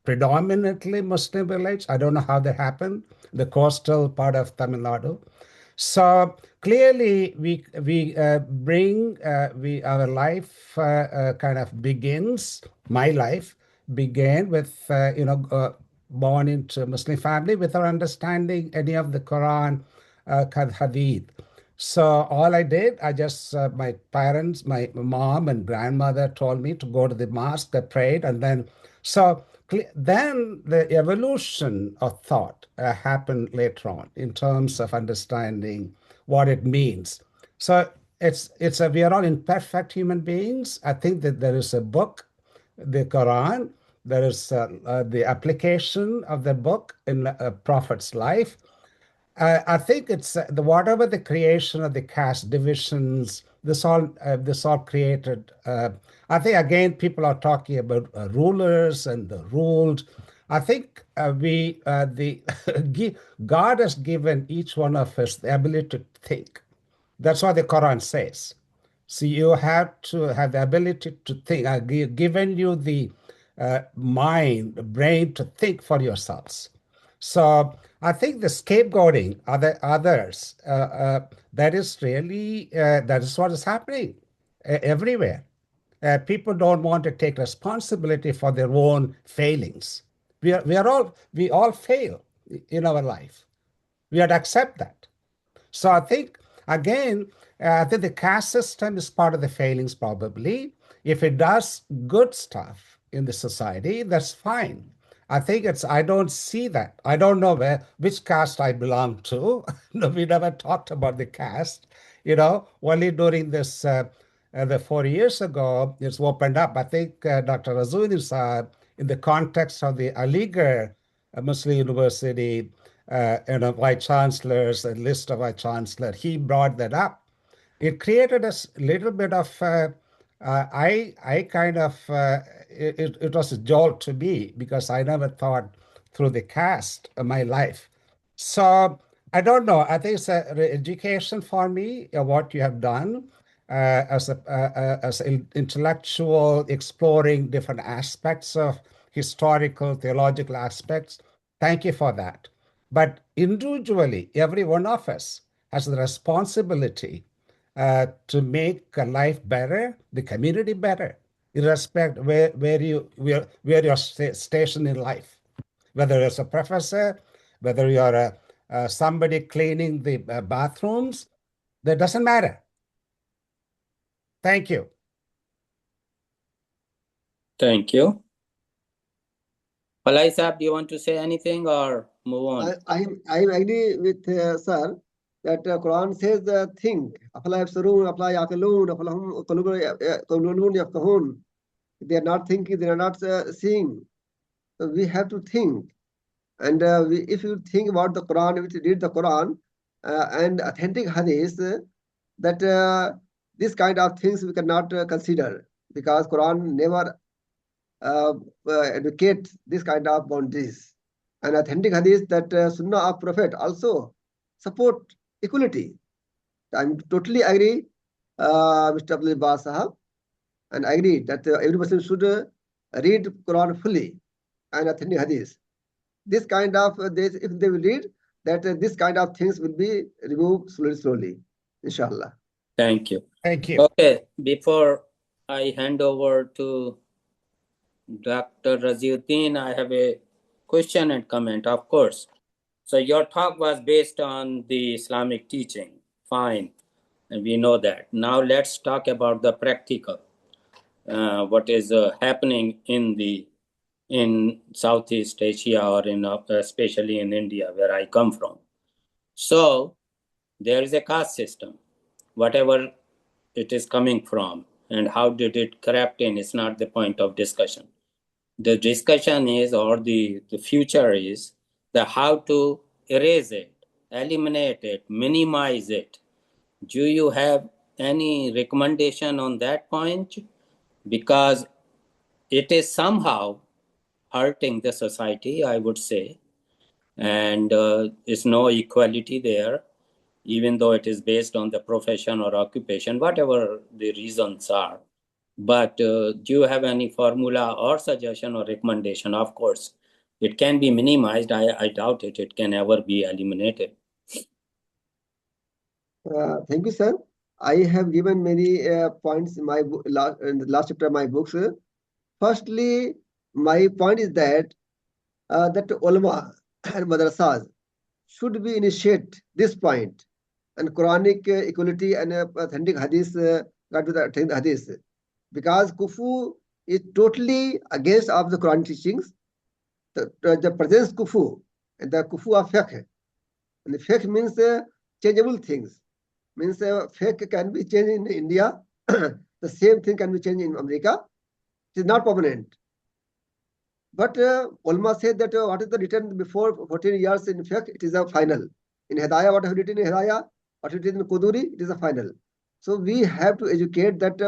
[SPEAKER 9] predominantly Muslim village. I don't know how that happened. The coastal part of Tamil Nadu. So clearly, we bring our life kind of begins. My life began with born into a Muslim family without understanding any of the Quran, Hadith. So all I did, my parents, my mom and grandmother told me to go to the mosque. I prayed, and then then the evolution of thought happened later on in terms of understanding what it means. So we are all imperfect human beings. I think that there is a book, the Quran. There is the application of the book in a prophet's life. I think it's whatever the creation of the caste divisions. This all created. I think again people are talking about rulers and the ruled. I think God has given each one of us the ability to think. That's what the Quran says. So you have to have the ability to think. I've given you the mind, the brain to think for yourselves. So I think the scapegoating others, that is really, that is what is happening everywhere. People don't want to take responsibility for their own failings. We all fail in our life. We have to accept that. So I think, again, I think the caste system is part of the failings probably. If it does good stuff in the society, that's fine. I think I don't see that. I don't know which caste I belong to. No, we never talked about the caste. Only during this, the 4 years ago, it's opened up. I think Dr. Razouni Saab, in the context of the Aligarh Muslim University, vice chancellors, a list of vice chancellors, he brought that up. It created a little bit of, I kind of, it was a jolt to me because I never thought through the caste of my life. So I don't know. I think it's education for me, what you have done as an intellectual, exploring different aspects of historical, theological aspects. Thank you for that. But individually, every one of us has the responsibility to make life better, the community better, irrespective where you're stationed in life. Whether you're a professor, whether you're somebody cleaning the bathrooms, that doesn't matter. Thank you.
[SPEAKER 6] Thank you. Falahi Saab, do you want to say anything or move on?
[SPEAKER 3] I agree with sir that Quran says think. They are not thinking, they are not seeing. So we have to think. And if you think about the Quran, if you read the Quran and authentic hadith, that this kind of things we cannot consider because Quran never advocate this kind of boundaries. And authentic hadith that Sunnah of Prophet also support equality. I'm totally agree, Mr. Abdul Abbas Sahab, and I agree that every person should read Quran fully and authentic hadith. This kind of if they will read, that this kind of things will be removed slowly, inshallah.
[SPEAKER 6] Thank you.
[SPEAKER 9] Thank you.
[SPEAKER 6] Okay, before I hand over to Dr. Raziuddin, I have a question and comment, of course. So your talk was based on the Islamic teaching. Fine, and we know that. Now let's talk about the practical. What is happening in Southeast Asia or especially in India, where I come from. So there is a caste system. Whatever it is coming from and how did it corrupt in is not the point of discussion. The discussion is, or the future is, the how to erase it, eliminate it, minimize it. Do you have any recommendation on that point? Because it is somehow hurting the society, I would say, and there's no equality there, even though it is based on the profession or occupation, whatever the reasons are. But do you have any formula or suggestion or recommendation? Of course, it can be minimized. I doubt it can ever be eliminated.
[SPEAKER 3] Thank you, sir. I have given many points in my in the last chapter of my books. Firstly, my point is that that ulama and madrasas should be initiate this point and Quranic equality and authentic hadith, got to the authentic hadith, because kufu is totally against of the Quran teachings. The presence kufu and the kufu of fiqh, and the fiqh means changeable things. Means fiqh can be changed in India. The same thing can be changed in America. It is not permanent. But ulama said that what is the written before 14 years in fiqh, it is a final. In Hidayah, what have written in Hidayah, what is in Quduri, it is a final. So we have to educate that,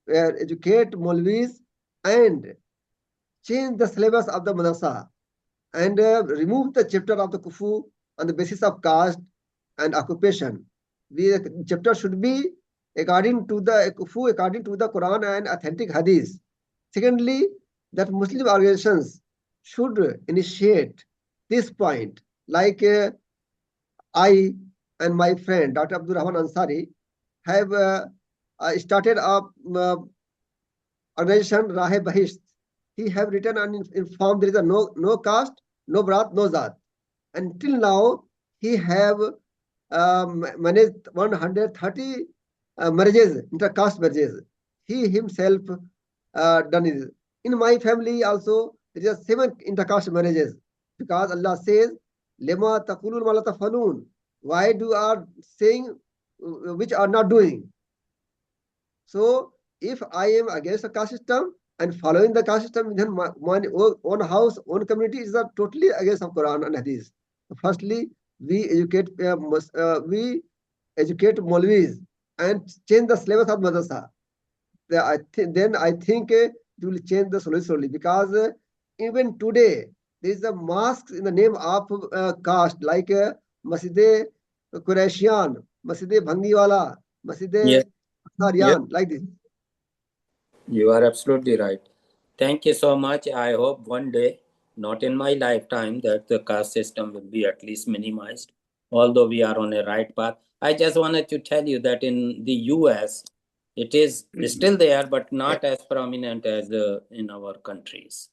[SPEAKER 3] educate Maulvis and change the syllabus of the madrasa and remove the chapter of the kufu on the basis of caste and occupation. The chapter should be according to the kufu, according to the Quran and authentic hadith. Secondly, that Muslim organizations should initiate this point, like I and my friend Dr. Abdul Rahman Ansari have started a organization Rahe Bahisht. He have written and informed there is a no caste, no brat, no zat. Until now, he have managed 130 marriages, inter-caste marriages. He himself done it. In my family also, there is 7 inter-caste marriages, because Allah says, "Lema taqulun ma la tafalun." Why do you are saying which are not doing? So, if I am against the caste system and following the caste system, then my own house, own community is totally against the Quran and Hadith. Firstly, we educate Maulvis and change the syllabus of madrasa. Then I think it will change the slowly, because even today there is a mosque in the name of caste, like Masjid Quraishian, Masjid Bhangiwala, Masjid Saryan, like this.
[SPEAKER 6] You are absolutely right. Thank you so much. I hope one day, not in my lifetime, that the caste system will be at least minimized, although we are on a right path. I just wanted to tell you that in the US, it is still there, but not as prominent as in our countries.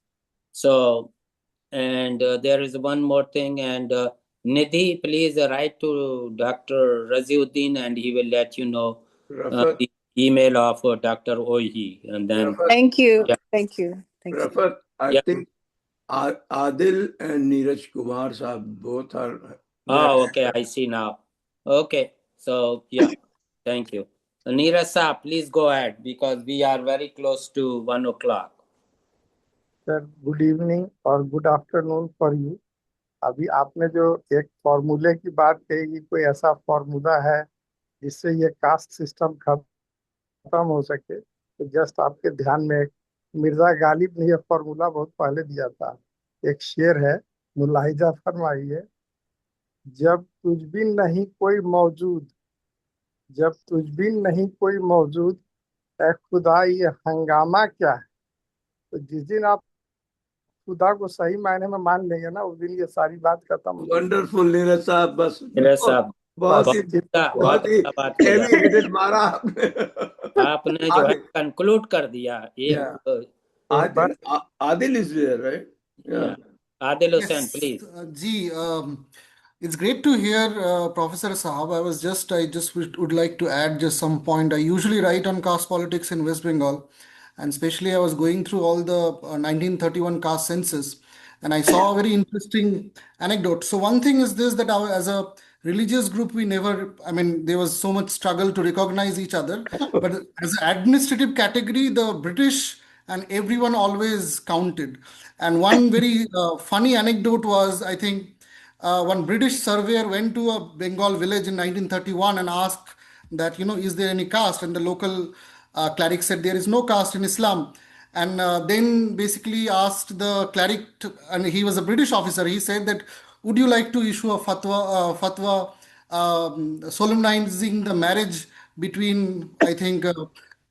[SPEAKER 6] So, and there is one more thing, and Nidhi, please write to Dr. Raziuddin and he will let you know the email of Dr. Ohi. And then
[SPEAKER 10] Thank you.
[SPEAKER 6] Yeah.
[SPEAKER 10] Thank you. Thank you.
[SPEAKER 1] Rafat, I
[SPEAKER 6] Yeah.
[SPEAKER 1] think Adil and Neeraj Kumar sahab both are.
[SPEAKER 6] Oh, okay, I see now. Okay, so yeah, thank you. Neeraj Saab, please go ahead because we are very close to 1 o'clock.
[SPEAKER 11] Sir good evening और good afternoon for you. अभी आपने जो एक फॉर्मूले की बात कही कि कोई ऐसा फॉर्मूला है जिससे ये कास्ट सिस्टम खत्म हो सके, तो जस्ट आपके ध्यान में एक मिर्जा गालिब ने यह फॉर्मूला बहुत पहले दिया था। एक शेर है, मुलाहिजा फरमाइए, जब तुझ बिन नहीं कोई मौजूद, जब तुझ बिन नहीं कोई मौजूद, ऐ खुदा ये हंगामा क्या है। तो जिस दिन आप खुदा को सही मायने में मान लेंगे ना, उस दिन ये सारी बात खत्म हो जाएगी।
[SPEAKER 1] वंडरफुल नीरज साहब, बस
[SPEAKER 6] नीरज साहब
[SPEAKER 1] बहुत ही
[SPEAKER 6] बात किया।
[SPEAKER 1] heavy हिटेड मारा
[SPEAKER 6] आपने जो है कंक्लूड कर दिया।
[SPEAKER 1] Adil is there, right?
[SPEAKER 6] Yeah. Adil Hussain, please.
[SPEAKER 12] It's great to hear Professor Sahab. I just would like to add just some point. I usually write on caste politics in West Bengal, and especially I was going through all the 1931 caste census, and I saw a very interesting anecdote. So one thing is this, that as a religious group, we never, I mean, there was so much struggle to recognize each other. But as an administrative category, the British and everyone always counted. And one very funny anecdote was, I think, one British surveyor went to a Bengal village in 1931 and asked that, is there any caste? And the local cleric said, there is no caste in Islam. And then basically asked the cleric, and he was a British officer, he said that, would you like to issue a fatwa solemnizing the marriage between, I think,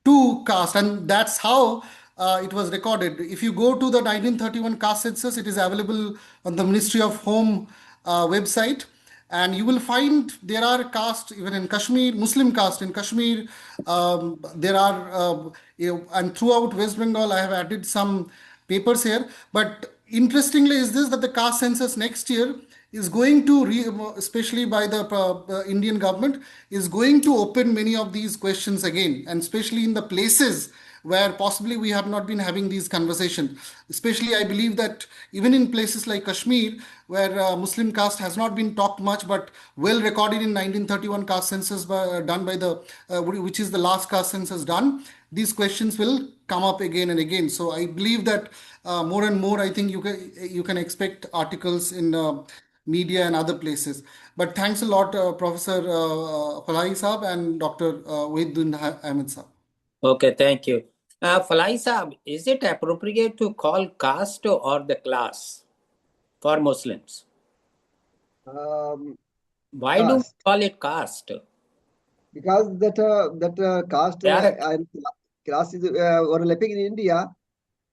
[SPEAKER 12] two castes? And that's how it was recorded. If you go to the 1931 caste census, it is available on the Ministry of Home website. And you will find there are castes even in Kashmir, Muslim caste in Kashmir. There are, and throughout West Bengal, I have added some papers here. But interestingly, is this that the caste census next year is going to, especially by the Indian government, is going to open many of these questions again, and especially in the places where possibly we have not been having these conversations. Especially, I believe that even in places like Kashmir, where Muslim caste has not been talked much, but well recorded in 1931 caste census done by the, which is the last caste census done, these questions will come up again and again. So I believe that more and more, I think you can expect articles in media and other places. But thanks a lot, Professor Falahi Saab and Dr. Ohi Uddin Ahmed Saab.
[SPEAKER 6] Okay, thank you. Falahi Saab, is it appropriate to call caste or the class for Muslims? Why do we
[SPEAKER 3] Caste.
[SPEAKER 6] call it caste?
[SPEAKER 3] Because that caste and class is overlapping in India,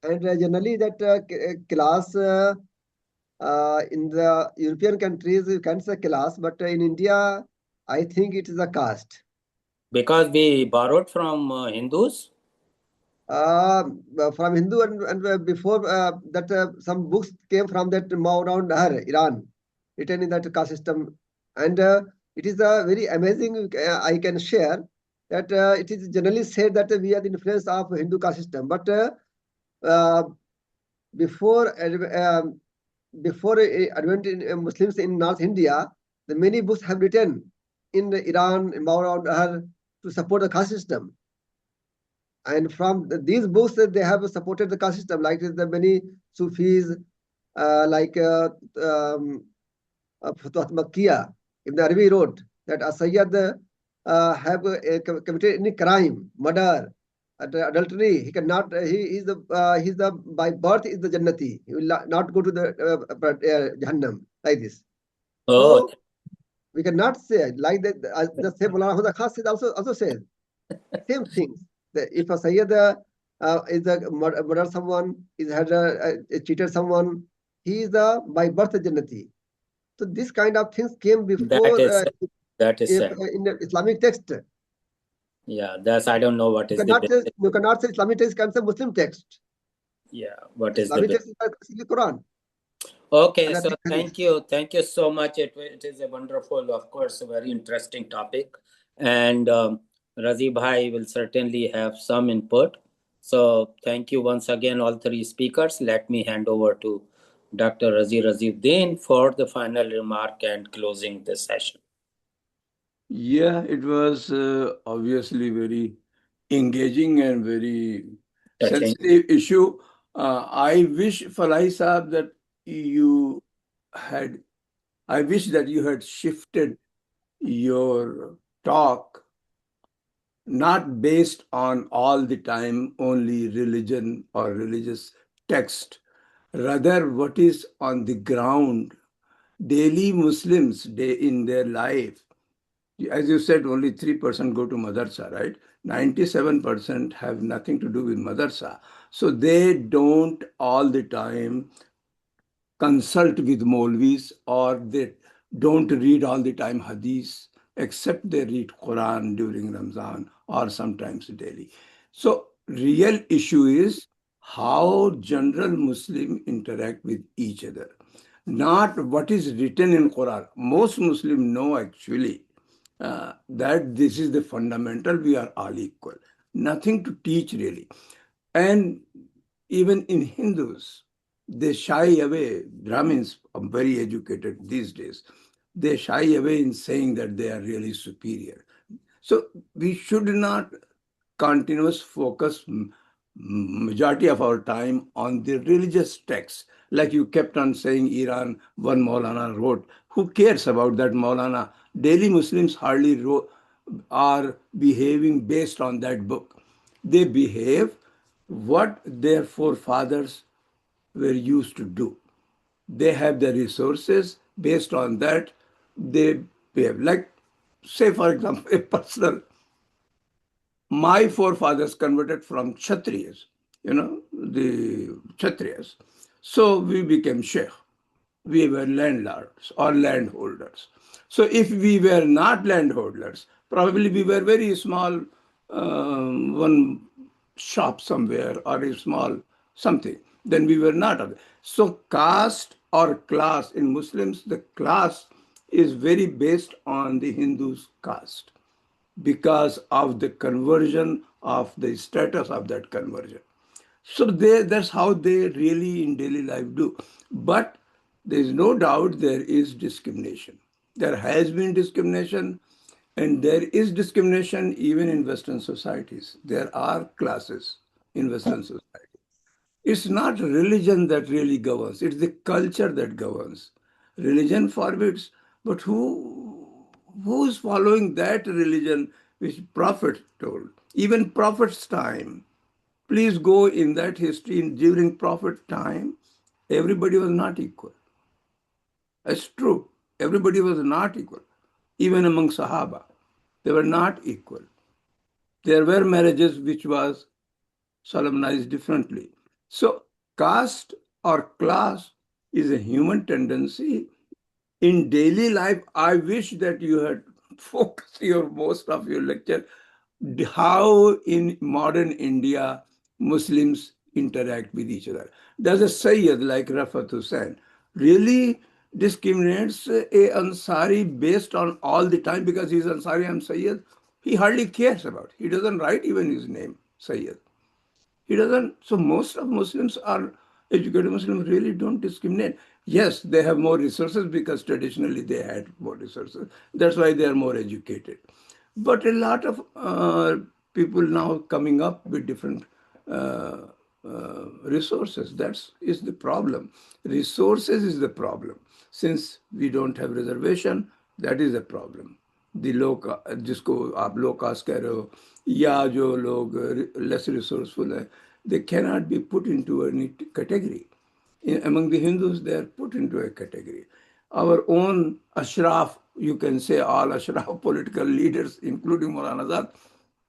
[SPEAKER 3] and generally that class in the European countries you can say class, but in India I think it is a caste.
[SPEAKER 6] Because we borrowed from Hindus?
[SPEAKER 3] From Hindu and before that some books came from that Maurand Iran, written in that caste system, and it is a very amazing. I can share that it is generally said that we are the influence of Hindu caste system, but before advent in Muslims in North India, the many books have written in Iran, in Maurand to support the caste system. And from these books, they have supported the caste system, like the many Sufis, like Futuhat Makkiyah, Ibn Arabi wrote that a Sayyid have committed any crime, murder, adultery. He cannot. He is the by birth is the Jannati. He will not go to the Jahannam like this.
[SPEAKER 6] Oh.
[SPEAKER 3] So we cannot say like that. The same Maulana Huda Khas also says same things. If a Sayyid is a murdered someone, is had cheated someone, he is by birth a Jannati. So this kind of things came before
[SPEAKER 6] that is sad.
[SPEAKER 3] In the Islamic text.
[SPEAKER 6] Yeah, that's I don't know what is the.
[SPEAKER 3] You cannot say Islamic text, can say Muslim text.
[SPEAKER 6] Yeah, what is
[SPEAKER 3] Islamic
[SPEAKER 6] the
[SPEAKER 3] text is the Quran.
[SPEAKER 6] Okay, so thank you so much. It is a wonderful, of course, a very interesting topic, and Razi Bhai will certainly have some input. So thank you once again, all three speakers. Let me hand over to Dr. Raziuddin for the final remark and closing the session.
[SPEAKER 1] Yeah, it was obviously very engaging and very sensitive issue. I wish, Falahi Saab, that I wish that you had shifted your talk not based on all the time only religion or religious text, rather what is on the ground, daily Muslims in their life. As you said, only 3% go to madrasa, right? 97% have nothing to do with madrasa. So they don't all the time consult with Maulvis, or they don't read all the time hadith, except they read Quran during Ramzan or sometimes daily. So real issue is how general Muslim interact with each other, not what is written in Quran. Most Muslims know actually that this is the fundamental, we are all equal. Nothing to teach really. And even in Hindus, they shy away. Brahmins are very educated these days. they shy away in saying that they are really superior. So we should not continuous focus majority of our time on the religious texts. Like you kept on saying Iran, one Maulana wrote. Who cares about that Maulana? Daily Muslims hardly are behaving based on that book. They behave what their forefathers were used to do. They have the resources. Based on that, they behave. Like, say, for example, a personal, my forefathers converted from Kshatriyas, the Kshatriyas. So we became Sheikh. We were landlords or landholders. So if we were not landholders, probably we were very small, one shop somewhere or a small something. Then we were not. So caste or class in Muslims, the class is very based on the Hindus' caste because of the conversion of the status of that conversion. So that's how they really in daily life do. But there is no doubt there is discrimination. There has been discrimination, and there is discrimination even in Western societies. There are classes in Western society. It's not religion that really governs, it's the culture that governs. Religion forbids, but who's following that religion which Prophet told? Even Prophet's time. Please go in that history during Prophet time, everybody was not equal. That's true. Everybody was not equal. Even among Sahaba, they were not equal. There were marriages which was solemnized differently. So caste or class is a human tendency. In daily life, I wish that you had focused most of your lecture how in modern India Muslims interact with each other. Does a Sayyid like Rafat Hussain really discriminates a Ansari based on all the time because he's Ansari, I'm Sayyid? He hardly cares about it. He doesn't write even his name, Sayyid. He doesn't. So most of Muslims are educated Muslims really don't discriminate. Yes, they have more resources because traditionally they had more resources. That's why they are more educated. But a lot of people now coming up with different resources. That is the problem. Resources is the problem. Since we don't have reservation, that is a problem. The जिसको आप लो cast कह रहे हो या जो लोग less resourceful है, they cannot be put into any category. Among the Hindus, they are put into a category. Our own Ashraf, you can say all Ashraf political leaders, including Maulana Azad,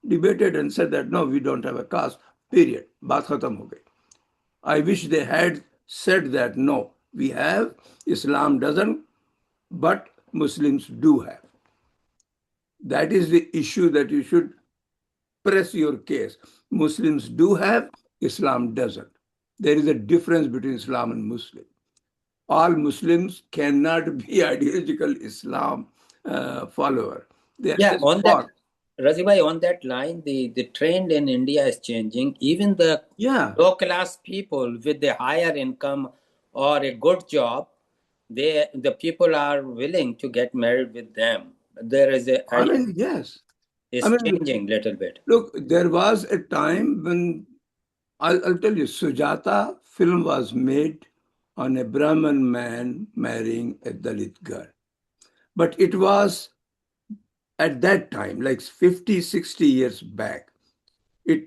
[SPEAKER 1] debated and said that no, we don't have a caste, period. Baat khatam ho gayi. I wish they had said that no, we have, Islam doesn't, but Muslims do have. That is the issue that you should press your case. Muslims do have, Islam doesn't. There is a difference between Islam and Muslim. All Muslims cannot be ideological Islam follower. They are just
[SPEAKER 6] on that,
[SPEAKER 1] born.
[SPEAKER 6] Razibhai, on that line, the trend in India is changing. Even the low class people with the higher income or a good job, the people are willing to get married with them. There is a
[SPEAKER 1] Yes.
[SPEAKER 6] It's changing a little bit.
[SPEAKER 1] Look, there was a time when I'll tell you, Sujata film was made on a Brahmin man marrying a Dalit girl. But it was at that time, like 50, 60 years back, it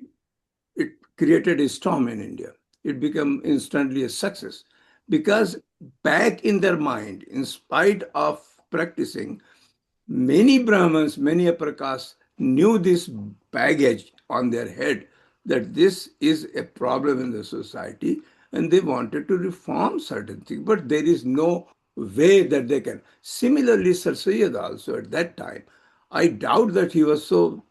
[SPEAKER 1] created a storm in India. It became instantly a success because back in their mind, in spite of practicing, many Brahmins, many upper castes knew this baggage on their head that this is a problem in the society and they wanted to reform certain things, but there is no way that they can. Similarly, Sir Syed also at that time, I doubt that he was so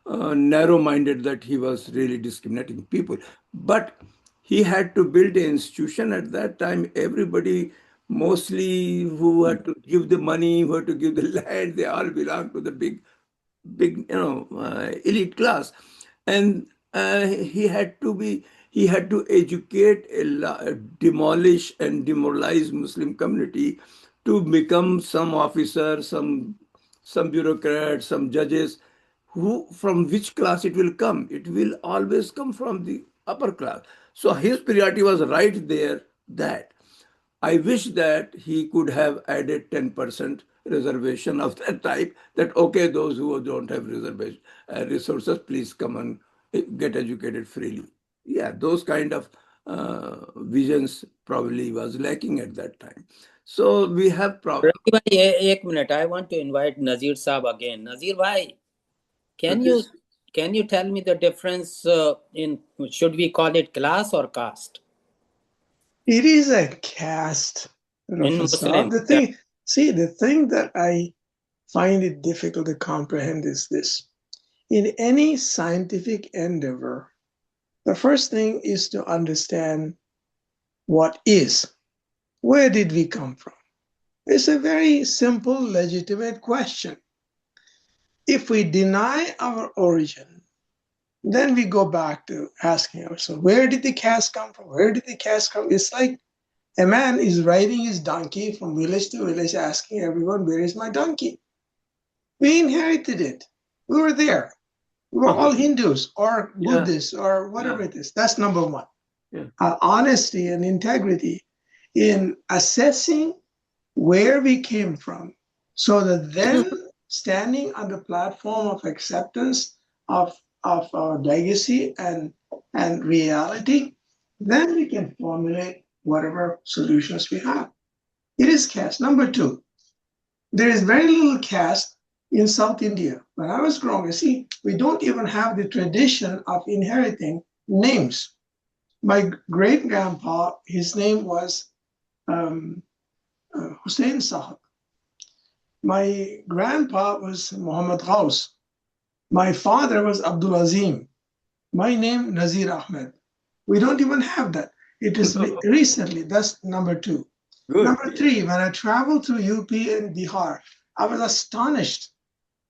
[SPEAKER 1] narrow-minded that he was really discriminating people. But he had to build an institution at that time. Everybody, mostly who had to give the money, who had to give the land, they all belonged to the big, elite class. And he had to be he had to educate, demolish and demoralize Muslim community to become some officer, some bureaucrat, some judges, who from which class it will come? It will always come from the upper class. So his priority was right there, that I wish that he could have added 10% reservation of that type, that okay, those who don't have reservation resources, please come and get educated freely. Yeah, those kind of visions probably was lacking at that time. So we have problem.
[SPEAKER 6] Ravi bhai, एक minute. I want to invite Nazir Saab again. Nazir bhai, can you tell me the difference in, should we call it class or caste?
[SPEAKER 7] It is a caste.
[SPEAKER 6] In Muslim.
[SPEAKER 7] The thing that I find it difficult to comprehend is this. In any scientific endeavor, the first thing is to understand what is. Where did we come from? It's a very simple, legitimate question. If we deny our origin, then we go back to asking ourselves, where did the caste come from? Where did the caste come? It's like a man is riding his donkey from village to village, asking everyone, where is my donkey? We inherited it. We were there. We were all Hindus or Buddhists or whatever it is. That's number one. Honesty and integrity in assessing where we came from, so that then standing on the platform of acceptance of our legacy and reality, then we can formulate whatever solutions we have. It is caste. Number two, there is very little caste in South India. When I was growing, see, we don't even have the tradition of inheriting names. My great-grandpa, his name was Hussein Sahab. My grandpa was Muhammad Ghaus. My father was Abdul Azim. My name, Nazir Ahmed. We don't even have that. It is recently. That's number two. Good. Number three, when I traveled to UP and Bihar, I was astonished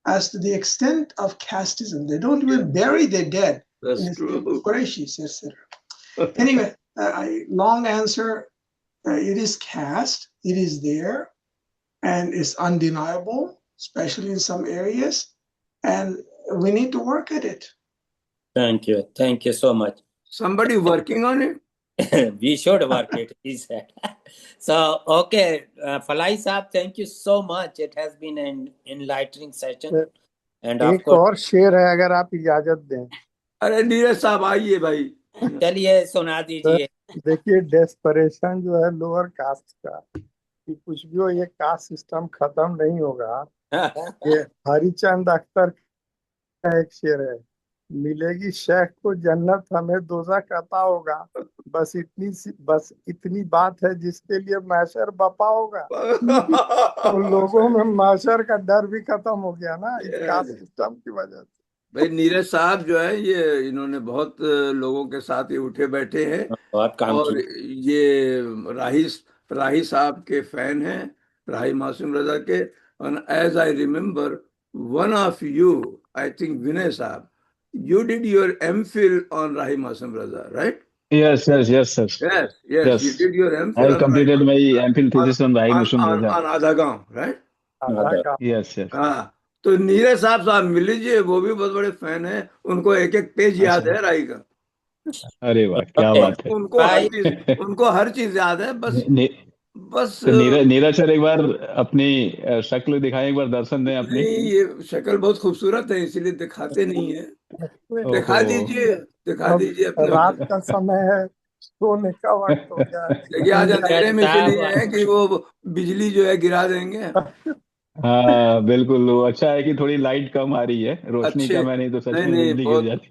[SPEAKER 7] as to the extent of casteism. They don't even bury their dead. That's true. Qurayshis, etc. Anyway, long answer, it is caste. It is there, and it's undeniable, especially in some areas, and we need to work at it.
[SPEAKER 6] Thank you. Thank you so much.
[SPEAKER 1] Somebody working on it?
[SPEAKER 6] We should work it, he said. So, okay, Falahi Saab, thank you so much. It has been an enlightening session. And of
[SPEAKER 11] एक
[SPEAKER 6] course,
[SPEAKER 11] और शेर है अगर आप इजाजत दें।
[SPEAKER 1] अरे नीरज साहब आइए भाई,
[SPEAKER 6] चलिए सुना दीजिए।
[SPEAKER 11] देखिए, डेस्परेशन जो है लोअर कास्ट का, कि कुछ भी हो, ये कास्ट सिस्टम खत्म नहीं होगा। ये हरिचंद अख्तर का एक शेर है, मिलेगी शेख को जन्नत, हमें दोज़ख अता होगा, बस इतनी बात है जिसके लिए मैशर बपा होगा। तो लोगों में मैशर का डर भी खत्म हो गया ना इस कास्ट सिस्टम की वजह से।
[SPEAKER 1] भाई नीरज साहब जो है, ये इन्होंने बहुत लोगों के साथ ये उठे बैठे हैं,
[SPEAKER 6] बहुत काम
[SPEAKER 1] और ये राही साहब के फैन हैं, राही मासूम रजा के। और as I remember, one of you, I think Vinay साहब, you did your MPhil on Rahi Masum Raza, right?
[SPEAKER 2] Yes, sir.
[SPEAKER 1] Yes. You did your MPhil.
[SPEAKER 2] I completed my MPhil thesis on Rahi Masum Raza.
[SPEAKER 1] On Adagaon, right?
[SPEAKER 2] Yes.
[SPEAKER 1] हाँ, तो नीरज साहब मिल लीजिए, वो भी बहुत बड़े fan हैं, उनको एक एक पेज याद है राही का।
[SPEAKER 2] अरे वाह, क्या बात है।
[SPEAKER 1] उनको हर चीज याद है, बस
[SPEAKER 2] तो नीरज सर एक बार अपनी शक्ल दिखाएं, एक बार दर्शन दें अपनी।
[SPEAKER 1] नहीं, ये शक्ल बहुत खूबसूरत है, इसीलिए दिखाते नहीं है। दिखा दीजिए अपने।
[SPEAKER 11] रात का समय है, सोने का वक्त हो गया।
[SPEAKER 1] देखिए आज अंधेरे में इसलिए है कि वो बिजली जो है गिरा देंगे।
[SPEAKER 2] हाँ बिल्कुल, वो अच्छा है कि थोड़ी लाइट कम आ रही है, रोशनी कम है, नहीं तो सच में बिजली गिर जाती।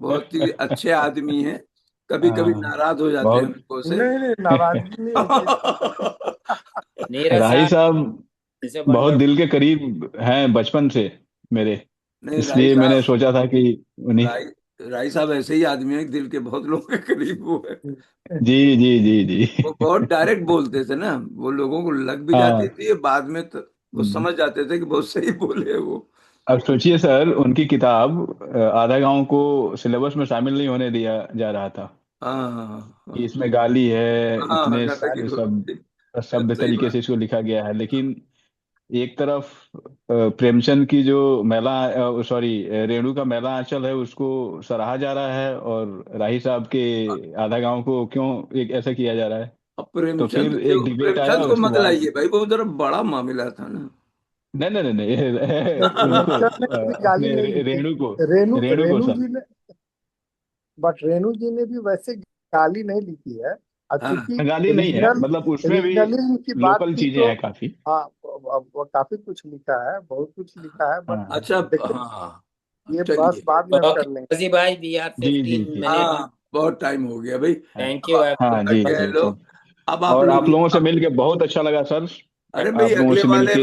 [SPEAKER 1] बहुत ही अच्छे आदमी हैं, कभी कभी नाराज हो जाते हैं हमको से।
[SPEAKER 11] नहीं, नाराजगी नहीं।
[SPEAKER 2] राही साहब बहुत दिल के करीब हैं बचपन से मेरे, इसलिए मैंने सोचा था कि उन्हीं।
[SPEAKER 1] राही साहब ऐसे ही आदमी है, दिल के बहुत लोगों के करीब वो है।
[SPEAKER 2] जी।
[SPEAKER 1] वो बहुत डायरेक्ट बोलते थे ना, वो लोगों को लग भी जाती थी, बाद में तो वो समझ जाते थे कि बहुत सही बोले वो।
[SPEAKER 2] अब सोचिए सर, उनकी किताब आधा गांव को सिलेबस में शामिल नहीं होने दिया जा रहा था।
[SPEAKER 1] हाँ
[SPEAKER 2] कि इसमें गाली है,
[SPEAKER 1] हाँ,
[SPEAKER 2] इतने
[SPEAKER 1] गाता की
[SPEAKER 2] सब सभ्य
[SPEAKER 1] सही
[SPEAKER 2] तरीके
[SPEAKER 1] बात।
[SPEAKER 2] से इसको लिखा गया है। लेकिन एक तरफ प्रेमचंद की जो मैला, सॉरी, रेणु का मैला आंचल है, उसको सराहा जा रहा है, और राही साहब के आधा गांव को क्यों एक ऐसा किया जा रहा है।
[SPEAKER 1] अब
[SPEAKER 2] तो फिर एक डिबेट आया
[SPEAKER 1] प्रेमचंद को
[SPEAKER 2] उसके
[SPEAKER 1] मत
[SPEAKER 2] बाद।
[SPEAKER 1] लाइए भाई, वो जरा बड़ा मामला था ना।
[SPEAKER 2] नहीं नहीं नहीं नहीं, उनको
[SPEAKER 11] प्रेमचंद ने कभी गाली
[SPEAKER 2] अपने
[SPEAKER 11] नहीं लिखी।
[SPEAKER 2] रेणु रेणु को
[SPEAKER 11] रेणु
[SPEAKER 2] सर।
[SPEAKER 11] जी ने, बट रेणु जी ने भी वैसे गाली नहीं लिखी है। और
[SPEAKER 1] हाँ,
[SPEAKER 11] चूंकि
[SPEAKER 2] गाली नहीं है, मतलब उसमें भी
[SPEAKER 11] रीजनली उनकी बात
[SPEAKER 2] लोकल
[SPEAKER 11] थी
[SPEAKER 2] चीजें
[SPEAKER 11] तो
[SPEAKER 2] हैं काफी।
[SPEAKER 11] हाँ, वो काफी कुछ लिखा है, बहुत कुछ लिखा है, बट
[SPEAKER 2] हाँ
[SPEAKER 1] अच्छा।
[SPEAKER 11] देखिए
[SPEAKER 1] हाँ
[SPEAKER 11] ये बस
[SPEAKER 1] चलिए।
[SPEAKER 11] बाद में हम
[SPEAKER 6] ओके
[SPEAKER 11] कर लेंगे।
[SPEAKER 6] फौजी भाई, वी आर
[SPEAKER 2] जी जी
[SPEAKER 6] 15
[SPEAKER 2] जी।
[SPEAKER 6] मिनट।
[SPEAKER 1] हाँ, बहुत टाइम हो गया भाई।
[SPEAKER 2] हाँ
[SPEAKER 6] थैंक
[SPEAKER 1] अब
[SPEAKER 6] यू
[SPEAKER 1] आप
[SPEAKER 2] हाँ, जी
[SPEAKER 1] कह
[SPEAKER 2] जी
[SPEAKER 1] लो।
[SPEAKER 2] जी।
[SPEAKER 1] अब आप
[SPEAKER 2] और
[SPEAKER 1] लोग,
[SPEAKER 2] आप लोगों से मिलके बहुत अच्छा लगा सर।
[SPEAKER 1] अरे भाई
[SPEAKER 2] आप लोगों
[SPEAKER 1] अगले
[SPEAKER 2] से
[SPEAKER 1] वाले
[SPEAKER 2] मिलके